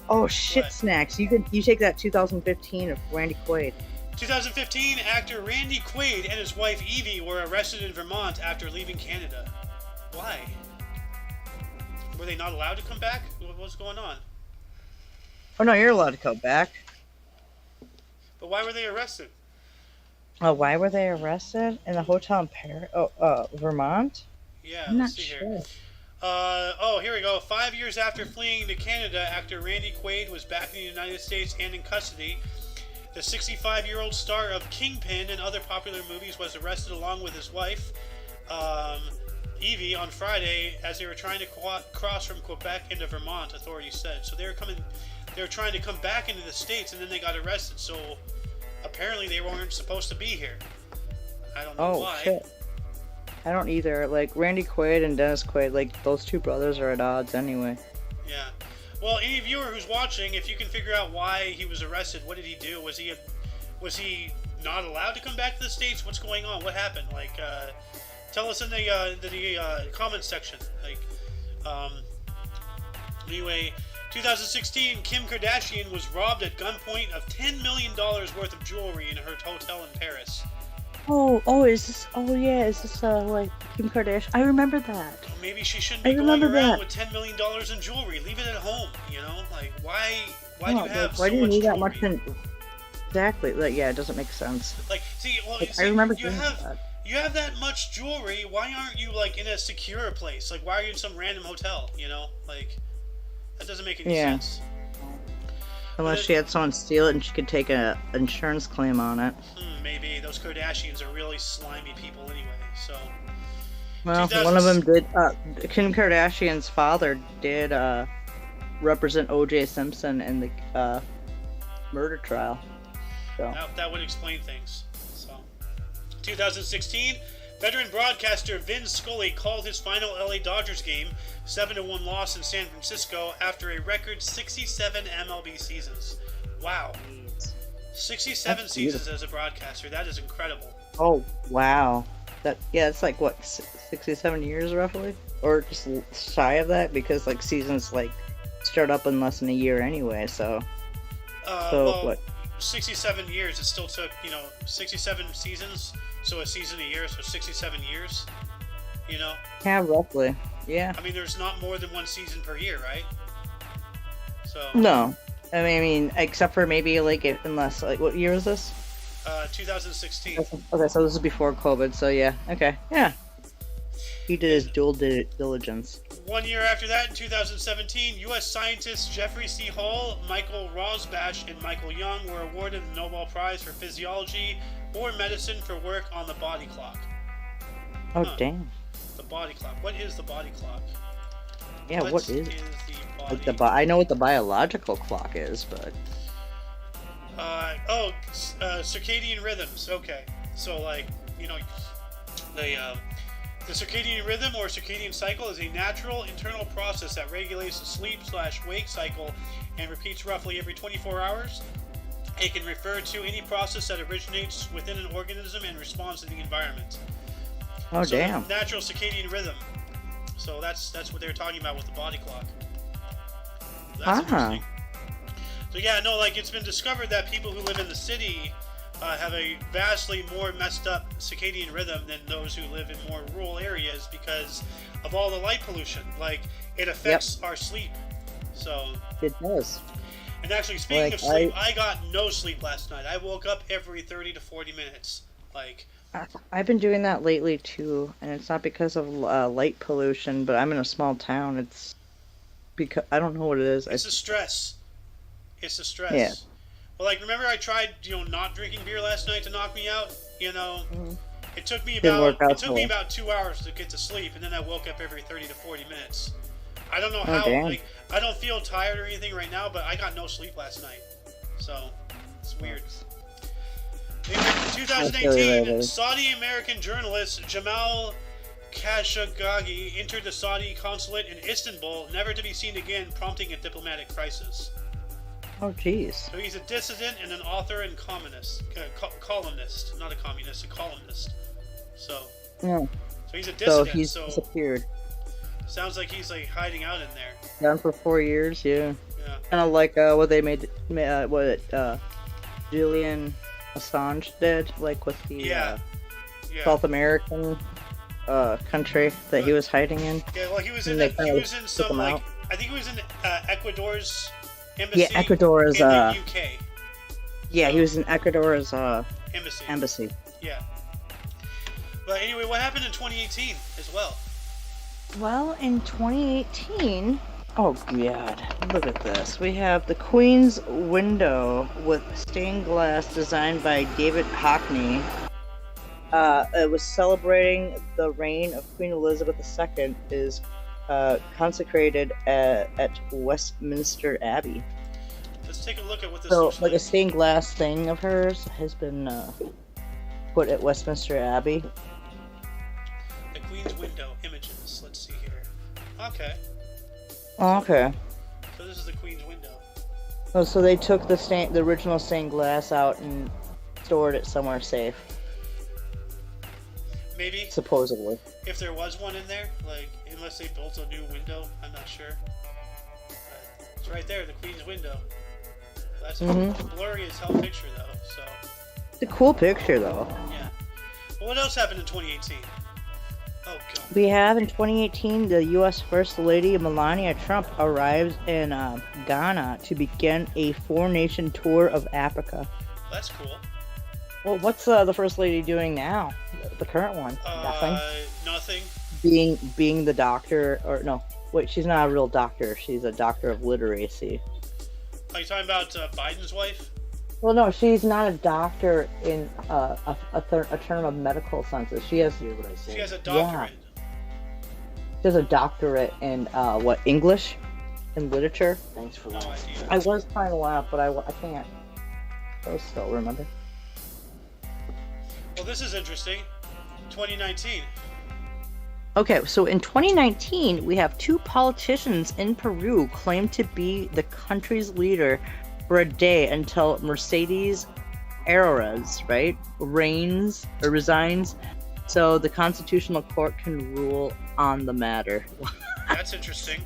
Oh shit, what? Snacks. You take that 2015 of Randy Quaid. 2015, actor Randy Quaid and his wife Evie were arrested in Vermont after leaving Canada. Why? Were they not allowed to come back? What's going on? Oh no, you're allowed to come back. But why were they arrested? Oh, why were they arrested? In the hotel in Vermont? Yeah, I'm not see sure. Here. Here we go. 5 years after fleeing to Canada, actor Randy Quaid was back in the United States and in custody. The 65-year-old star of Kingpin and other popular movies was arrested along with his wife, Evie, on Friday as they were trying to cross from Quebec into Vermont, authorities said. So they were trying to come back into the States, and then they got arrested. So apparently they weren't supposed to be here. I don't know why. Shit. I don't either. Like Randy Quaid and Dennis Quaid, like those two brothers are at odds anyway. Yeah. Well, any viewer who's watching, if you can figure out why he was arrested, what did he do? Was he not allowed to come back to the States? What's going on? What happened? Like, tell us in the comments section. Like, anyway, 2016, Kim Kardashian was robbed at gunpoint of $10 million worth of jewelry in her hotel in Paris. Is this? Oh yeah, is this like Kim Kardashian? I remember that. Maybe she shouldn't be going around with $10 million in jewelry. Leave it at home. You know, like why do you have so much jewelry? Why do you need that much in? Exactly. Like, yeah, it doesn't make sense. Like, see, I remember you have that much jewelry. Why aren't you like in a secure place? Like, why are you in some random hotel? You know, like that doesn't make any sense. Unless she had someone steal it and she could take an insurance claim on it. Maybe those Kardashians are really slimy people anyway. So. Well, one of them did. Kim Kardashian's father did represent O.J. Simpson in the murder trial. So that would explain things. So, 2016, veteran broadcaster Vin Scully called his final LA Dodgers game 7-1 loss in San Francisco after a record 67 MLB seasons. Wow. 67 seasons as a broadcaster. That is incredible. Oh, wow. It's like what, 67 years roughly? Or just shy of that, because like seasons like start up in less than a year anyway, so what? 67 years. It still took, 67 seasons, so a season a year, so 67 years, Yeah, roughly. Yeah. I mean, there's not more than one season per year, right? So. No. I mean, except for maybe like unless like what year is this? 2016. Okay, so this is before COVID. So yeah, okay, yeah. He did his dual diligence. 1 year after that, in 2017, U.S. scientists Jeffrey C. Hall, Michael Rosbach, and Michael Young were awarded the Nobel Prize for Physiology or Medicine for work on the body clock. Oh, damn. The body clock. What is the body clock? Yeah, what is the body? I know what the biological clock is, but circadian rhythms. Okay, so like the circadian rhythm or circadian cycle is a natural internal process that regulates the sleep/wake cycle and repeats roughly every 24 hours. It can refer to any process that originates within an organism and responds to the environment. Oh, so damn. Natural circadian rhythm. So that's what they were talking about with the body clock. That's interesting. So yeah, no, like it's been discovered that people who live in the city have a vastly more messed up circadian rhythm than those who live in more rural areas because of all the light pollution. Like it affects our sleep. So it does. And actually, speaking of sleep, I got no sleep last night. I woke up every 30 to 40 minutes. Like I've been doing that lately too, and it's not because of light pollution, but I'm in a small town. It's because I don't know what it is. It's the stress. It's the stress. Yeah. Well, like remember I tried, not drinking beer last night to knock me out. Mm-hmm. It took me about 2 hours to get to sleep, and then I woke up every 30 to 40 minutes. I don't know how. Like I don't feel tired or anything right now, but I got no sleep last night, so it's weird. In 2018, Saudi-American journalist Jamal Khashoggi entered the Saudi consulate in Istanbul, never to be seen again, prompting a diplomatic crisis. Oh, jeez. So he's a dissident and an author and columnist, not a communist, a columnist. So, so he's a dissident. So he's disappeared. Sounds like he's like hiding out in there. Down for 4 years, yeah. Kind of like what they made, Julian Assange did, like with the South American country that he was hiding in. Yeah, well, he was in some like I think he was in Ecuador's embassy. Yeah, Ecuador's in the UK. Yeah, he was in Ecuador's embassy. Yeah. But anyway, what happened in 2018 as well? Well, in 2018, oh god, look at this. We have the Queen's window with stained glass designed by David Hockney. It was celebrating the reign of Queen Elizabeth II is consecrated at Westminster Abbey. Let's take a look at what this looks like. So, a stained glass thing of hers has been put at Westminster Abbey. The Queen's window images. Let's see here. Okay. Okay. So this is the Queen's window. Oh, so they took the original stained glass out and stored it somewhere safe. Maybe. Supposedly. If there was one in there, like, unless they built a new window, I'm not sure. It's right there, the Queen's window. That's a blurry as hell picture, though, so. It's a cool picture, though. Yeah. Well, what else happened in 2018? Oh, God. We have in 2018, the U.S. First Lady Melania Trump arrives in Ghana to begin a 4-nation tour of Africa. That's cool. Well, what's the First Lady doing now? The current one? Nothing. Nothing. Being the doctor, or no, wait, she's not a real doctor. She's a doctor of literacy. Are you talking about Biden's wife? Well, no, she's not a doctor in a term of medical senses. She has a doctorate. Yeah. She has a doctorate in what, English and literature. Thanks for that. No idea. I was trying to laugh, but I can't. I still remember. Well, this is interesting. 2019. Okay, so in 2019, we have 2 politicians in Peru claim to be the country's leader for a day until Mercedes Arauz, right, resigns, so the Constitutional Court can rule on the matter. That's interesting.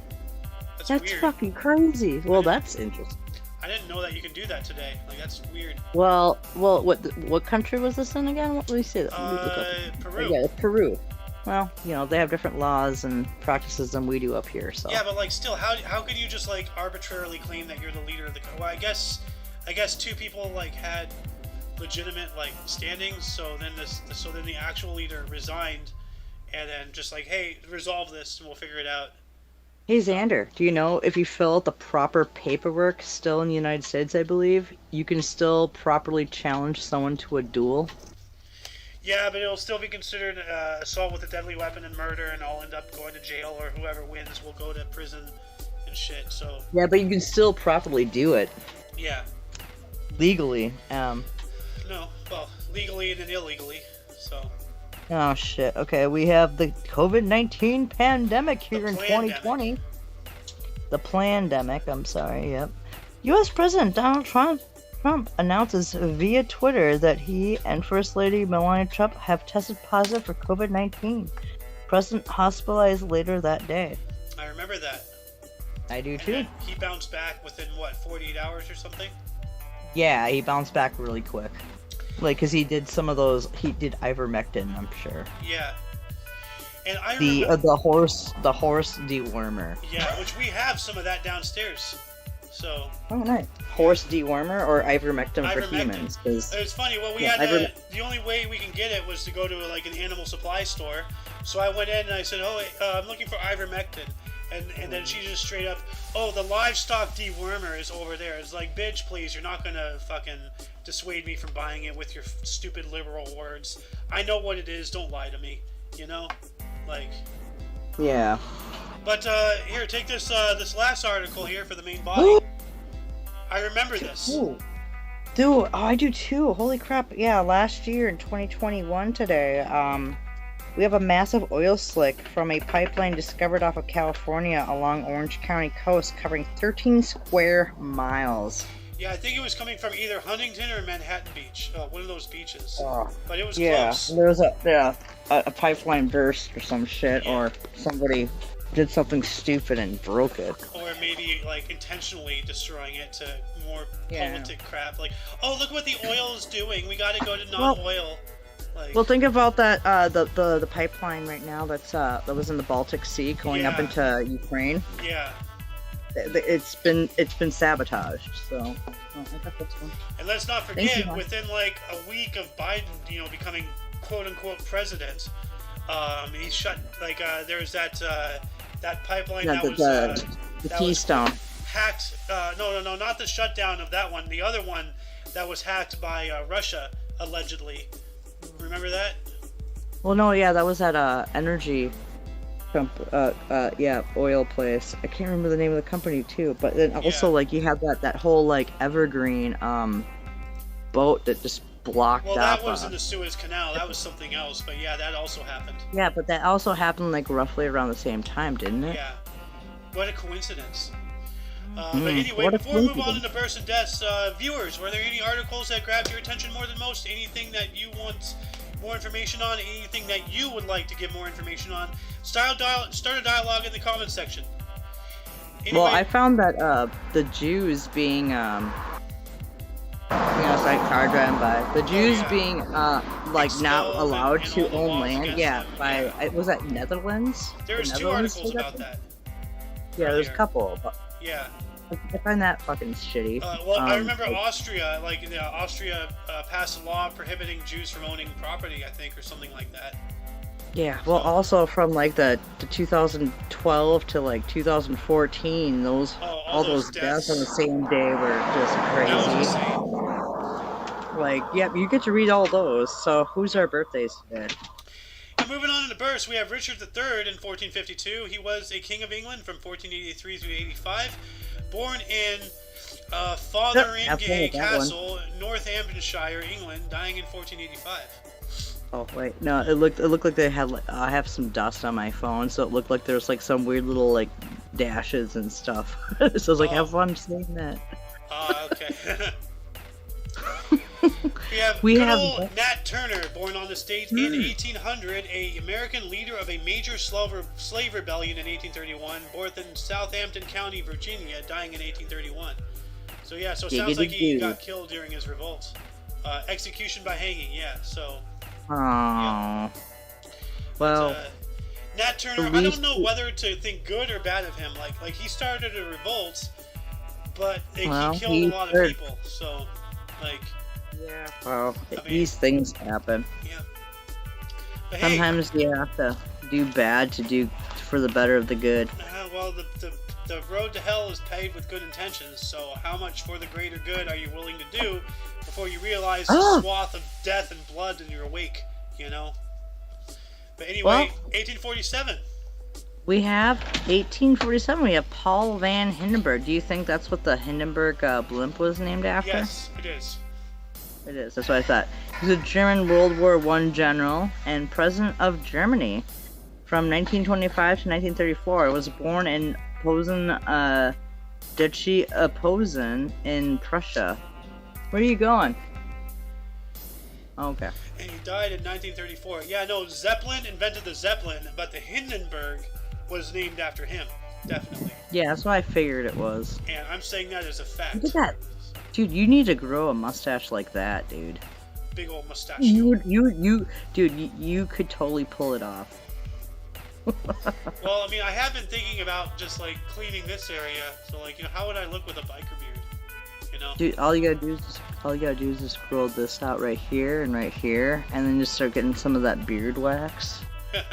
That's weird. Fucking crazy. Well, that's interesting. I didn't know that you can do that today. Like, that's weird. Well, what country was this in again? Let me see. Peru. Yeah, it's Peru. Well, they have different laws and practices than we do up here, so. Yeah, but like, still, how could you just like arbitrarily claim that you're the leader of the? Well, I guess 2 people like had legitimate like standings. So then the actual leader resigned, and then just like, hey, resolve this and we'll figure it out. Hey Xander, do you know if you fill out the proper paperwork still in the United States, I believe, you can still properly challenge someone to a duel? Yeah, but it'll still be considered assault with a deadly weapon and murder, and I'll end up going to jail, or whoever wins will go to prison and shit, so... Yeah, but you can still properly do it. Yeah. Legally. No, well, legally and then illegally, so... Oh shit, okay, we have the COVID-19 pandemic here in 2020. The plandemic, I'm sorry, yep. U.S. President Donald Trump announces via Twitter that he and First Lady Melania Trump have tested positive for COVID-19. President hospitalized later that day. I remember that. I do too. He bounced back within, 48 hours or something? Yeah, he bounced back really quick. Like, because he did some of those, he did ivermectin, I'm sure. Yeah. And I remember... The horse dewormer. Yeah, which we have some of that downstairs. So. Oh, nice. Horse dewormer or ivermectin for humans? It's funny. Well, we had the only way we can get it was to go to like an animal supply store. So I went in and I said, "Oh, I'm looking for ivermectin," and then she just straight up, "Oh, the livestock dewormer is over there." It's like, bitch, please, you're not gonna fucking dissuade me from buying it with your stupid liberal words. I know what it is. Don't lie to me. Like. Yeah. But here, take this last article here for the main body. I remember this. Ooh. Dude, I do too. Holy crap. Yeah, last year in 2021 today, we have a massive oil slick from a pipeline discovered off of California along Orange County coast covering 13 square miles. Yeah, I think it was coming from either Huntington or Manhattan Beach, one of those beaches. But it was close. Yeah, there was a pipeline burst or some shit, or somebody did something stupid and broke it. Or maybe like intentionally destroying it to more politic crap. Like, oh, look what the oil is doing. We got to go to non-oil. Well, think about that. The pipeline right now that was in the Baltic Sea going up into Ukraine. Yeah. It's been sabotaged. So. And let's not forget, within like a week of Biden, becoming quote unquote president, he shut there's that pipeline that was the Keystone hacked. No, not the shutdown of that one. The other one that was hacked by Russia allegedly. Remember that? Well, no, yeah, that was at energy oil place. I can't remember the name of the company too. But then also like you have that whole like evergreen boat that just blocked Well, up. that was in the Suez Canal. That was something else. But yeah, that also happened. Yeah, but that also happened like roughly around the same time, didn't it? Yeah. What a coincidence. But Mm, anyway, what a before we move on coincidence. into births and deaths, viewers, were there any articles that grabbed your attention more than most? Anything that you want more information on? Anything that you would like to give more information on? Start a dialogue in the comments section. Anyway, Well, I found that the Jews being it's like car driving by. The Jews yeah. being like not Expelled allowed and to all the own laws land. against Yeah, them, by yeah. was that Netherlands? There The was 2 Netherlands articles did about that. Yeah, there's a earlier. couple. But Yeah. I find that fucking shitty. Well, I remember Austria, Austria passed a law prohibiting Jews from owning property, I think, or something like that. Yeah, well, also from like the 2012 to like 2014, all those deaths on the same day were just That was crazy. insane. Like, yep, you get to read all those. So, who's our birthdays today? And moving on into births, we have Richard III in 1452. He was a king of England from 1483 through 85. Born in Fotheringay Castle, Northamptonshire, England, dying in 1485. Oh wait, no, it looked like they had like I have some dust on my phone, so it looked like there was like some weird little like dashes and stuff. So I was like, have fun seeing that. Okay. We have old Nat Turner, born on this date in 1800, a American leader of a major slave rebellion in 1831, born in Southampton County, Virginia, dying in 1831. So yeah, so it sounds like he got killed during his revolt. Execution by hanging, yeah, so... Oh. Yeah. Well... Nat Turner, I don't know whether to think good or bad of him. Like he started a revolt, but he killed a lot of people, so, like... Yeah. Well, these things happen. Yeah. But sometimes you have to do bad to do for the better of the good. Well, the road to hell is paved with good intentions, so how much for the greater good are you willing to do before you realize the swath of death and blood in your wake, you know? But anyway, 1847. We have 1847. We have Paul van Hindenburg. Do you think that's what the Hindenburg blimp was named after? Yes, it is. It is. That's what I thought. He's a German World War I general and president of Germany from 1925 to 1934. Was born in Posen, Duchy of Posen in Prussia. Where are you going? Okay. And he died in 1934. Yeah, no, Zeppelin invented the Zeppelin, but the Hindenburg was named after him. Definitely. Yeah, that's what I figured it was. And I'm saying that as a fact. Look at that. Dude, you need to grow a mustache like that, dude. Big old mustache. Dude, you could totally pull it off. Well, I mean, I have been thinking about just like cleaning this area. So, like, you know, how would I look with a biker beard? You know. Dude, all you gotta do is just grow this out right here, and then just start getting some of that beard wax.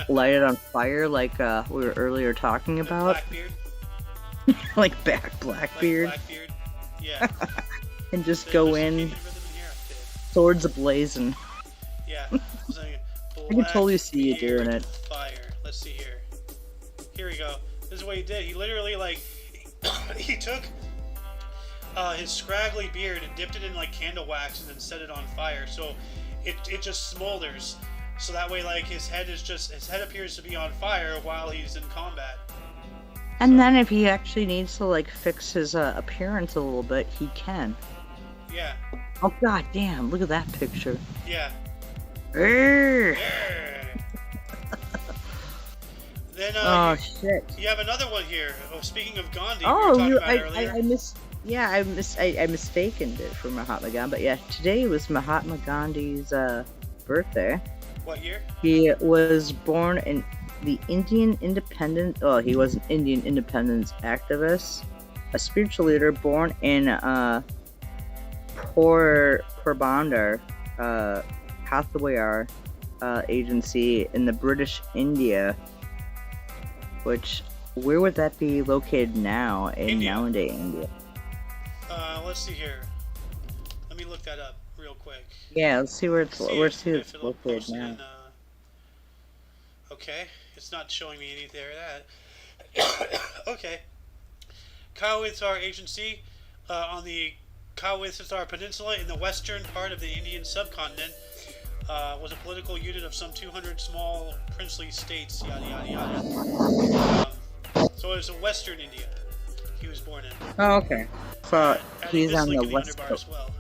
Light it on fire, like we were earlier talking about. Blackbeard. Like Blackbeard. Like Blackbeard. Yeah. And just go in, swords ablazing. Yeah. I can totally see you doing it. Fire. Let's see here. Here we go. This is what he did. He literally, like, he took his scraggly beard and dipped it in, like, candle wax and then set it on fire. So it just smolders. So that way, like, his head appears to be on fire while he's in combat. And then if he actually needs to, like, fix his appearance a little bit, he can. Yeah. Oh, god damn, look at that picture. Yeah. Then, oh, shit. You have another one here. Oh, speaking of Gandhi, oh, we were talking about earlier. I mistaken it for Mahatma Gandhi, but yeah, today was Mahatma Gandhi's birthday. What year? He was born in the Indian independence. Oh, he was an Indian independence activist, a spiritual leader born in Porbandar, Hathaway agency in the British India. Which, where would that be located now in nowadays India? Let's see here. Let me look that up real quick. Yeah, let's see where it's located now. Okay, it's not showing me anything of that. Okay. Kyle Winsar Agency on the Kawithithar Peninsula in the western part of the Indian subcontinent. Was a political unit of some 200 small princely states, yada yada yada. So it was Western India he was born in. Oh, okay. So he's on the west underbar coast. as well.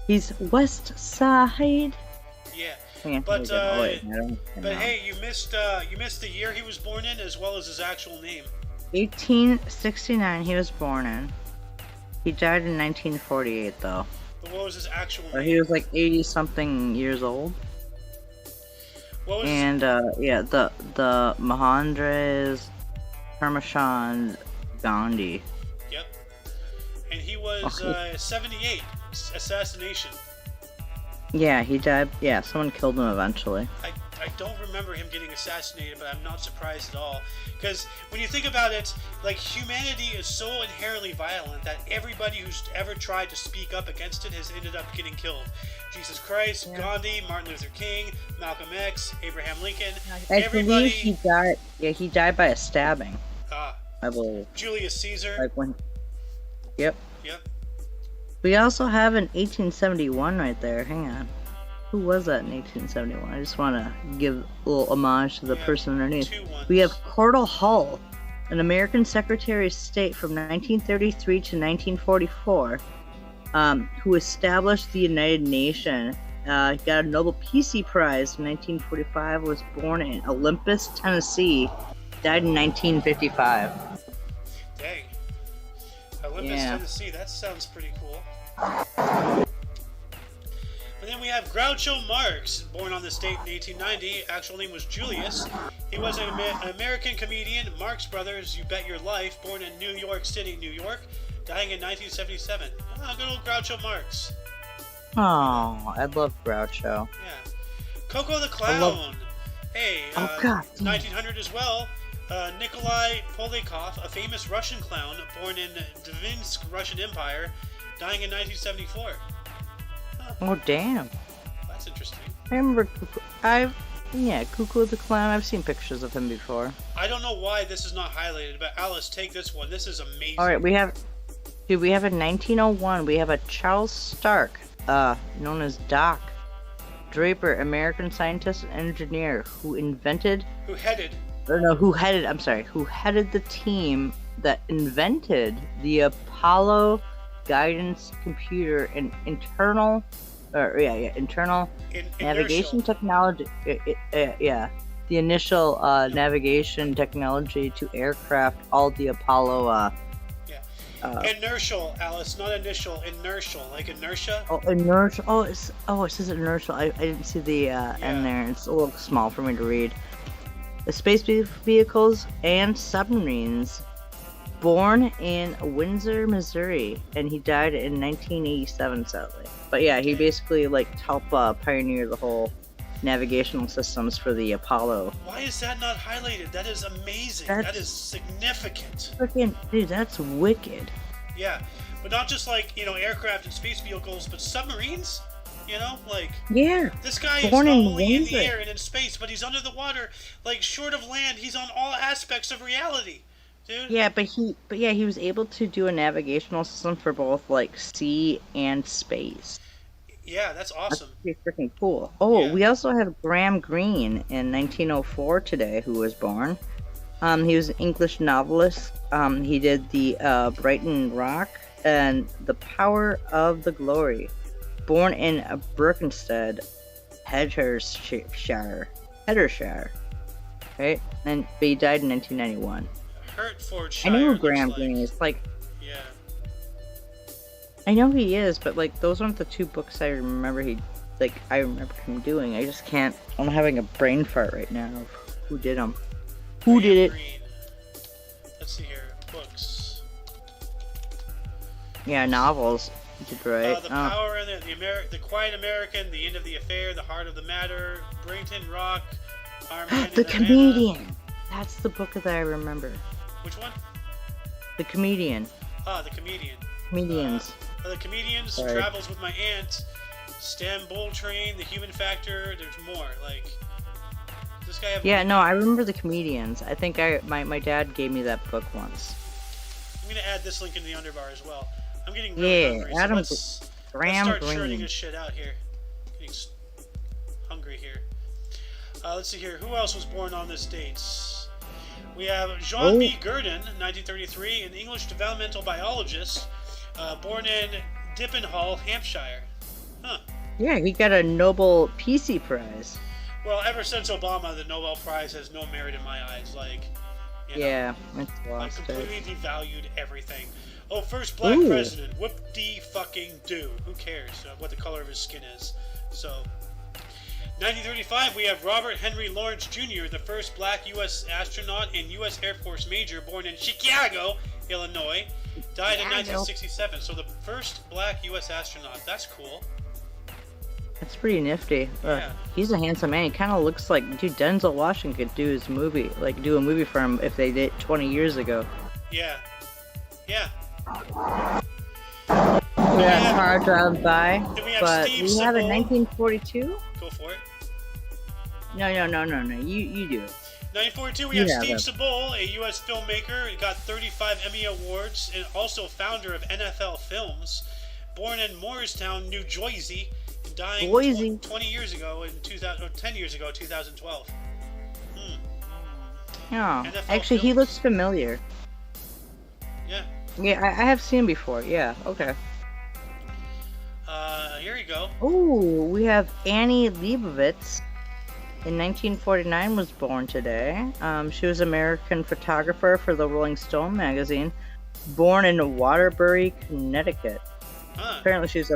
He's west side. Yeah, but hey, you missed the year he was born in as well as his actual name. 1869 he was born in. He died in 1948 though. But what was his actual name? Or he was like 80 something years old. What was and the Mahendras Parmachand Gandhi. Yep. And he was 78. Assassination. Yeah, he died. Yeah, someone killed him eventually. I don't remember him getting assassinated, but I'm not surprised at all. Because when you think about it, like, humanity is so inherently violent that everybody who's ever tried to speak up against it has ended up getting killed. Jesus Christ, Gandhi, Martin Luther King, Malcolm X, Abraham Lincoln. I believe he died. Yeah, he died by a stabbing. I believe. Julius Caesar. Like when. Yep. Yep. We also have an 1871 right there. Hang on. Who was that in 1871? I just want to give a little homage to the person underneath. We have Cordell Hull, an American Secretary of State from 1933 to 1944, who established the United Nations. He got a Nobel Peace Prize in 1945, was born in Olympus, Tennessee, died in 1955. Dang. Olympus, Tennessee, that sounds pretty cool. But then we have Groucho Marx, born on this date in 1890. Actual name was Julius. He was an American comedian, Marx Brothers, You Bet Your Life, born in New York City, New York, dying in 1977. Good old Groucho Marx. Oh, I love Groucho. Yeah. Coco the Clown. Hey, 1900 as well. Nikolai Polyakov, a famous Russian clown, born in Dvinsk, Russian Empire, dying in 1974. Oh, damn. That's interesting. I remember Cuckoo the Clown. I've seen pictures of him before. I don't know why this is not highlighted, but Alice, take this one. This is amazing. Alright, we have in 1901, we have a Charles Stark, known as Doc Draper, American scientist and engineer who headed the team that invented the Apollo guidance computer and internal navigation technology. The initial navigation technology to aircraft, all the Apollo. Inertial, Alice, not initial. Inertial, like inertia. Oh, inertial. Oh, it says inertial. I didn't see the N there. It's a little small for me to read. The space vehicles and submarines. Born in Windsor, Missouri, and he died in 1987, sadly. But yeah, he basically helped pioneer the whole navigational systems for the Apollo. Why is that not highlighted? That is amazing. That is significant. Freaking dude, that's wicked. Yeah, but not just aircraft and space vehicles, but submarines. Yeah. This guy is not only in the air and in space, but he's under the water. Short of land, he's on all aspects of reality. Dude. Yeah, but he was able to do a navigational system for both sea and space. Yeah, that's awesome. That's pretty freaking cool. Oh, yeah. We also have Graham Greene in 1904 today, who was born. He was an English novelist. He did the Brighton Rock and The Power of the Glory. Born in Berkhamsted, Heathershire, right? But he died in 1991. Hertfordshire. I know who Graham Greene is. Yeah. I know he is, but those aren't the two books I remember I remember him doing. I just can't. I'm having a brain fart right now of who did them. Who did it? Green. Let's see here. Books. Yeah, novels. Did right. The Power and the Quiet American, The End of the Affair, The Heart of the Matter, Brington Rock, Armageddon. The Comedian. That's the book that I remember. Which one? The Comedian. The Comedian. Comedians. The Comedians, Travels with My Aunt, Stamboul Train, The Human Factor. There's more. Does this guy have? Yeah, no, I remember The Comedians. I think my dad gave me that book once. I'm gonna add this link in the underbar as well. I'm getting really hungry. So Adam let's Graham start Greene. churning this shit out here. Getting hungry here. Let's see here. Who else was born on this date? We have John B. Gurdon, 1933, an English developmental biologist, born in Dippenhall, Hampshire. Huh. Yeah, he got a Nobel Peace Prize. Well, ever since Obama, the Nobel Prize has no merit in my eyes. Like, you know, Yeah, it's lost. I completely devalued everything. Oh, first black president. Whoop-de-fucking-do. Who cares what the color of his skin is? So, 1935, we have Robert Henry Lawrence Jr., the first black U.S. astronaut and U.S. Air Force major, born in Chicago, Illinois. Died in 1967. So the first black U.S. astronaut. That's cool. That's pretty nifty. Yeah. He's a handsome man. He kind of looks like, dude, Denzel Washington could do his movie, like do a movie for him if they did 20 years ago. Yeah. Yeah. We got a car driving by, Then we have but Steve we have a Sippel. 1942. Go for it. No. You do it. 1942, we have Steve Sippel, a U.S. filmmaker. He got 35 Emmy Awards and also founder of NFL Films. Born in Morristown, New Jersey, and dying 20 years ago in 10 years ago, 2012. Yeah, NFL actually, he Films. looks familiar. Yeah. Yeah, I have seen him before. Yeah, okay. Here you go. Oh, we have Annie Leibovitz. In 1949 was born today. She was an American photographer for the Rolling Stone magazine. Born in Waterbury, Connecticut. Huh. Apparently she's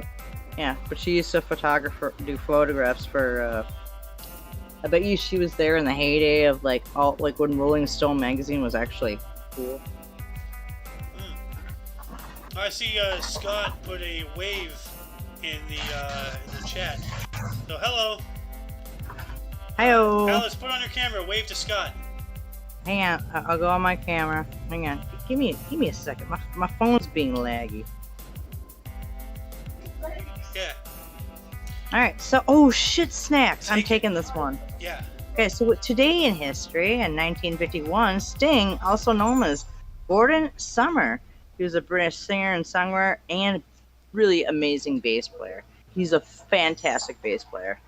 but she used to do photographs for, I bet you she was there in the heyday of like when Rolling Stone magazine was actually cool. I see Scott put a wave in the chat. So hello. Hi-oh. Alice, put on your camera. Wave to Scott. Hang on, I'll go on my camera. Hang on, give me a second. My phone's being laggy. Yeah. All right, so oh shit, snacks! I'm taking this one. Yeah. Okay, so today in history, in 1951, Sting, also known as Gordon Summer, he was a British singer and songwriter and really amazing bass player. He's a fantastic bass player.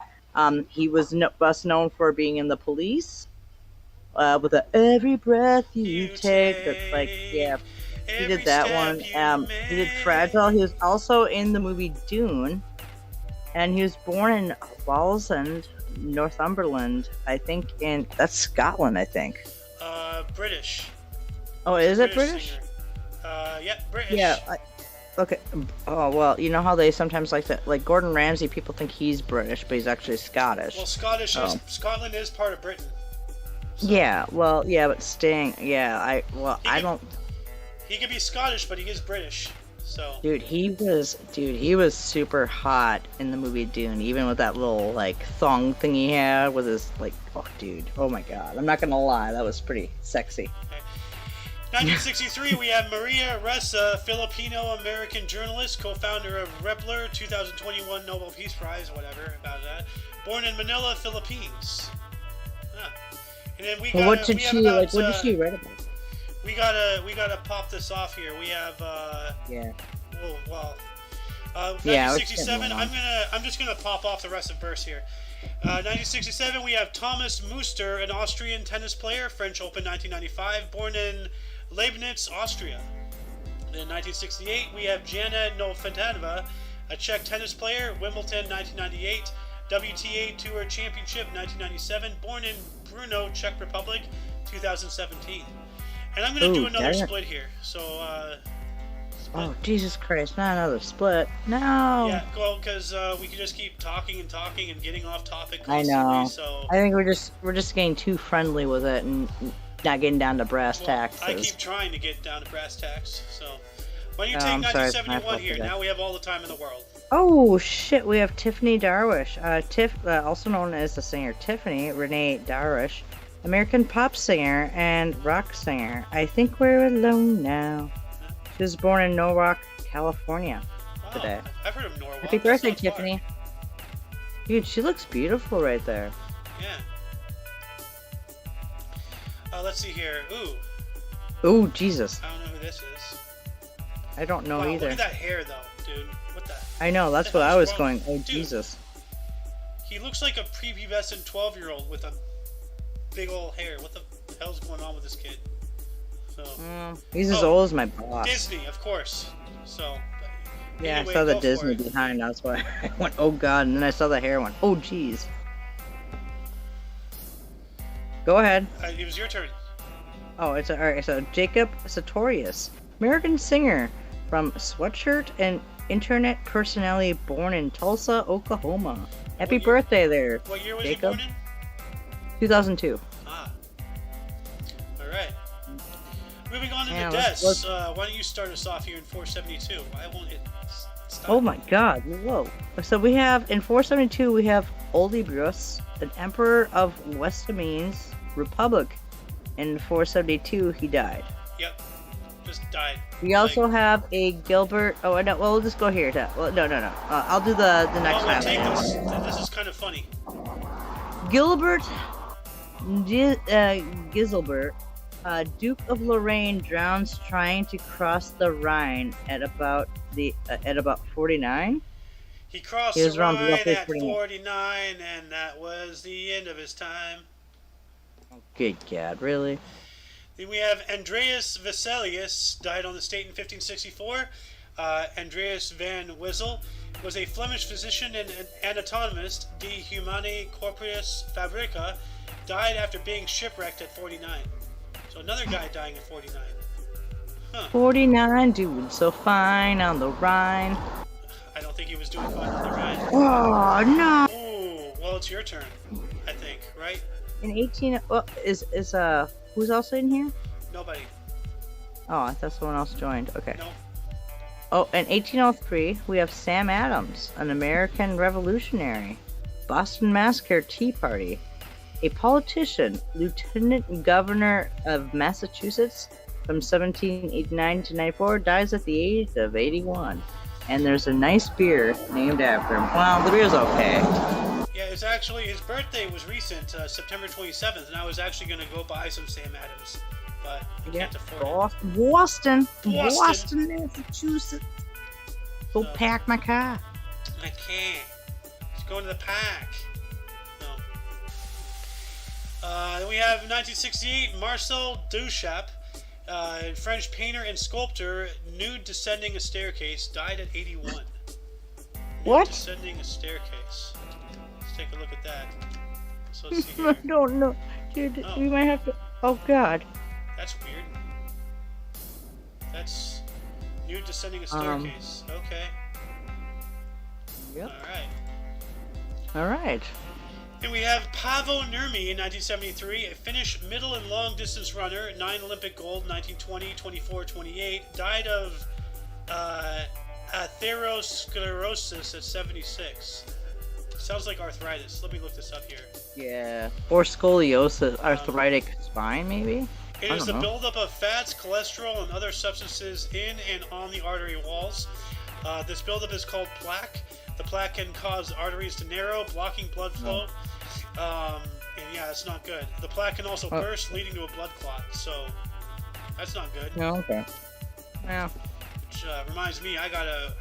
He was best known for being in the Police, with the "Every Breath You Take." That's like, yeah, he did that one. He did "Fragile." He was also in the movie Dune, and he was born in Wallsend, Northumberland, I think, that's Scotland, I think. British. Oh, is it British? Singer. Yeah, British. Yeah. Okay. Oh well, you know how they sometimes like that. Like Gordon Ramsay, people think he's British, but he's actually Scottish. Well, Scotland is part of Britain. So. Yeah. Well, yeah, but Sting. Yeah. I don't. He could be Scottish, but he is British. So. Dude, he was super hot in the movie Dune, even with that little like thong thing he had with his like. Oh, dude. Oh my God. I'm not gonna lie, that was pretty sexy. Okay. 1963, we have Maria Ressa, Filipino-American journalist, co-founder of Rappler, 2021 Nobel Peace Prize, whatever about that. Born in Manila, Philippines. And then we got. What did she write about? We gotta pop this off here. We have. Yeah. Oh well. Yeah. 1967. I'm just gonna pop off the rest of verse here. 1967, we have Thomas Muster, an Austrian tennis player, French Open 1995, born in Leibniz, Austria. In 1968, we have Jana Novotná, a Czech tennis player, Wimbledon 1998, WTA Tour Championship 1997, born in Brno, Czech Republic, 2017. And I'm going to do another split here. So, Oh, Jesus Christ, not another split. No. Yeah, well, because we can just keep talking and getting off topic I constantly. know. So I think we're just getting too friendly with it and not getting down to brass tacks. I keep trying to get down to brass tacks. So why don't you take 1971 here? Now we have all the time in the world. Oh shit, we have Tiffany Darwish, also known as the singer Tiffany Renee Darwish, American pop singer and rock singer. I think we're alone now. She was born in Norwalk, California today. I've heard of Norwalk. Happy birthday, Tiffany. Dude, she looks beautiful right there. Yeah. Let's see here. Ooh. Ooh, Jesus. I don't know who this is. I don't know Wow, either. look at that hair, though, dude. What the? I know, that's the what hell I is was wrong? going. Oh, Dude. Jesus. He looks like a prepubescent 12-year-old with a big old hair. What the hell's going on with this kid? So. He's as old as my boss. Disney, of course. So. Yeah, anyway, I saw the go for Disney it. behind. That's why I went, oh god, and then I saw the hair and went, oh jeez. Go ahead. It was your turn. Oh, it's alright. So Jacob Sartorius, American singer from Sweatshirt and internet personality born in Tulsa, Oklahoma. Happy birthday there, What year was Jacob. he born in? 2002. Ah. All right. Moving on Yeah, into let's- Des. Why don't you start us off here in 472? Why won't it stop? Oh my god, whoa. So we have, in 472, we have Olybrius, an emperor of Westminster Republic. In 472, he died. Yep. Just died. We also have a Gilbert. Oh no, well, we'll just go here. Well, no. I'll do the next Oh, we'll time. take this. This is kind of funny. Gilbert Giselbert, Duke of Lorraine, drowns trying to cross the Rhine at about 49. He crossed He was the around Rhine roughly at 49. 49, and that was the end of his time. Good God, really? Then we have Andreas Vesalius, died on this date in 1564. Andreas van Wisel was a Flemish physician and an anatomist, de Humani Corporis Fabrica, died after being shipwrecked at 49. So another guy dying at 49. Huh. 49, doing so fine on the Rhine. I don't think he was doing fine on the Rhine. Oh no! Ooh, well, it's your turn, I think, right? In 18, well, is who's also in here? Nobody. Oh, I thought someone else joined. Okay. No. Oh, in 1803, we have Sam Adams, an American revolutionary, Boston Massacre Tea Party, a politician, Lieutenant Governor of Massachusetts from 1789 to 94, dies at the age of 81. And there's a nice beer named after him. Well, the beer's okay. Yeah, it's actually, his birthday was recent, September 27th, and I was actually going to go buy some Sam Adams, but I can't afford it. Boston, Massachusetts. Go pack my car. I can't. Just go to the pack. No. Then we have 1968, Marcel Duchamp, French painter and sculptor, nude descending a staircase, died at 81. Nude What? Descending a staircase. Let's take a look at that. So let's see I here. don't know. Dude, Oh. we might have to. Oh, God. That's weird. That's nude descending a staircase. Okay. Yep. All right. Alright. And we have Paavo Nurmi in 1973, a Finnish middle and long distance runner, 9 Olympic gold, 1920, 24, 28, died of atherosclerosis at 76. Sounds like arthritis. Let me look this up here. Yeah. Or scoliosis, arthritic spine, maybe? It I is the don't know. buildup of fats, cholesterol, and other substances in and on the artery walls. This buildup is called plaque. The plaque can cause arteries to narrow, blocking blood flow. And yeah, that's not good. The plaque can also burst, leading to a blood clot. So that's not good. No, okay. Yeah. Which reminds me, I gotta,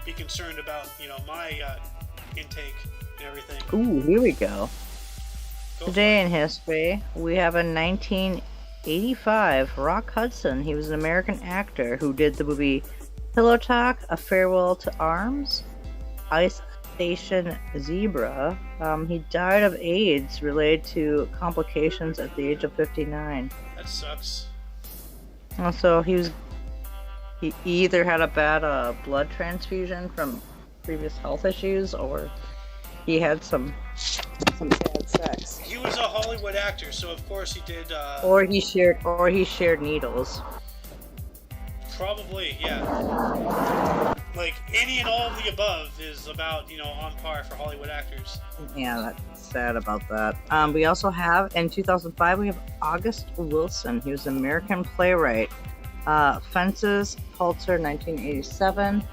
be concerned about, my intake and everything. Ooh, here we go. Go Today in history, we have a 1985 Rock Hudson. He was an American actor who did the movie Pillow Talk, A Farewell to Arms, Ice Station Zebra. He died of AIDS related to complications at the age of 59. That sucks. Also, he either had a bad blood transfusion from previous health issues, or he had some bad sex. He was a Hollywood actor, so of course he did. Or he shared needles. Probably, yeah. Like any and all of the above is about, on par for Hollywood actors. Yeah, that's sad about that. We also have, in 2005, we have August Wilson. He was an American playwright. Fences, Pulitzer, 1987.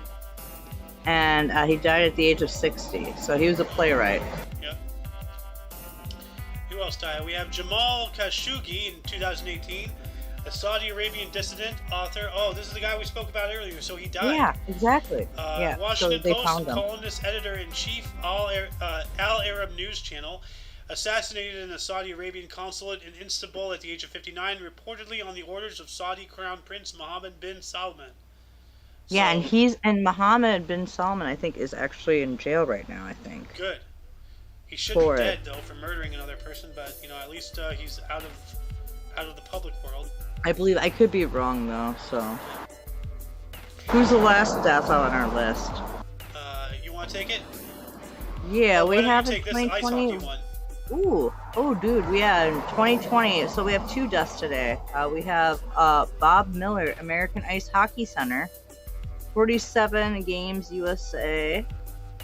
And he died at the age of 60. So he was a playwright. Yep. Who else died? We have Jamal Khashoggi in 2018. a Saudi Arabian dissident, author. Oh, this is the guy we spoke about earlier. So he died. Yeah, exactly. Washington so they Post found him. columnist, editor-in-chief, Al Arab News Channel, assassinated in the Saudi Arabian consulate in Istanbul at the age of 59, reportedly on the orders of Saudi Crown Prince Mohammed bin Salman. Yeah, So, and Mohammed bin Salman, I think, is actually in jail right now. I think. good. He should For be it. dead though for murdering another person, but at least he's out of the public world. I believe I could be wrong though. So, who's the last death on our list? You want to take it? Yeah, Why we don't you have in take this ice 2020. hockey one. Ooh, oh, dude, in 2020. So we have 2 deaths today. We have Bob Miller, American Ice Hockey Center, 47 games USA.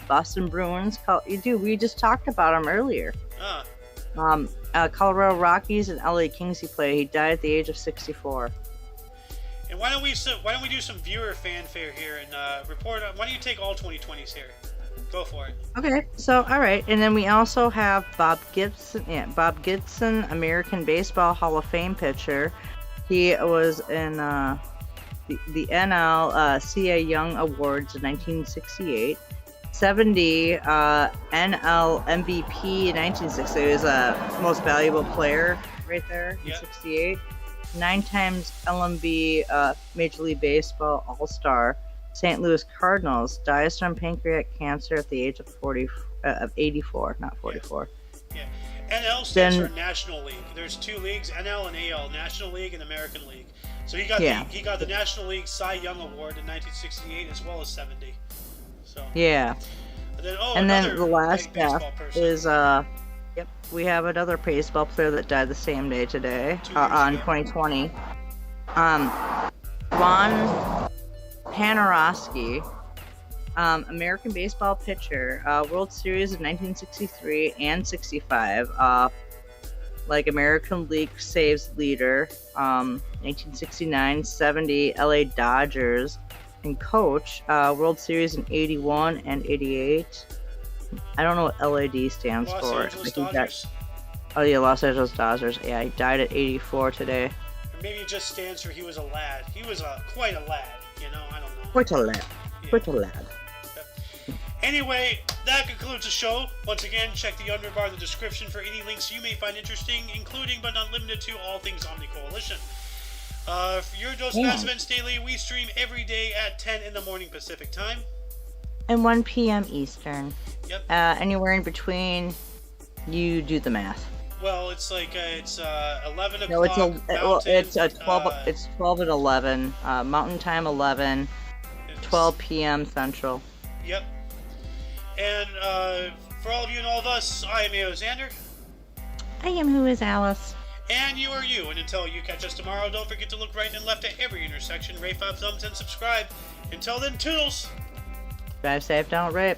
Boston Bruins. Dude, we just talked about him earlier. Colorado Rockies and LA Kings he played. He died at the age of 64. And why don't we do some viewer fanfare here and report on? Why don't you take all 2020s here? Go for it. Okay, so all right, and then we also have Bob Gibson. Yeah, Bob Gibson, American Baseball Hall of Fame pitcher. He was in the NL CA Young Awards in 1968. 70 NL MVP in 1960. He was a most valuable player right there in 68. 9 times LMB Major League Baseball All-Star. St. Louis Cardinals dies from pancreatic cancer at the age of 84, not 44. Yeah. NL stands for National League. There's 2 leagues, NL and AL, National League and American League. So he got the National League Cy Young Award in 1968 as well as 70. So. Yeah. And then the last death is we have another baseball player that died the same day today on 2020. Ron Panerowski, American baseball pitcher, World Series of 1963 and 65, American League saves leader, 1969, 70 LA Dodgers, and coach, World Series in 81 and 88. I don't know what LAD stands Los for. Angeles Dodgers. Oh yeah, Los Angeles Dodgers. Yeah, he died at 84 today. Or maybe it just stands for he was a lad. He was quite a lad, I don't know. Quite a lad. Yeah. Quite a lad. Anyway, that concludes the show. Once again, check the underbar in the description for any links you may find interesting, including but not limited to all things Omni Coalition. For your Dose of Mass Events Daily, we stream every day at 10 in the morning Pacific Time. And 1 p.m. Eastern. Yep. Anywhere in between, you do the math. Well, it's 11 o'clock. No, it's 12. It's 12 and 11 Mountain Time. 11. 12 p.m. Central. Yep. And for all of you and all of us, I am Xander. I am Who is Alice. And you are you. And until you catch us tomorrow, don't forget to look right and left at every intersection, rate 5 thumbs, and subscribe. Until then, toodles! Drive safe, don't rape.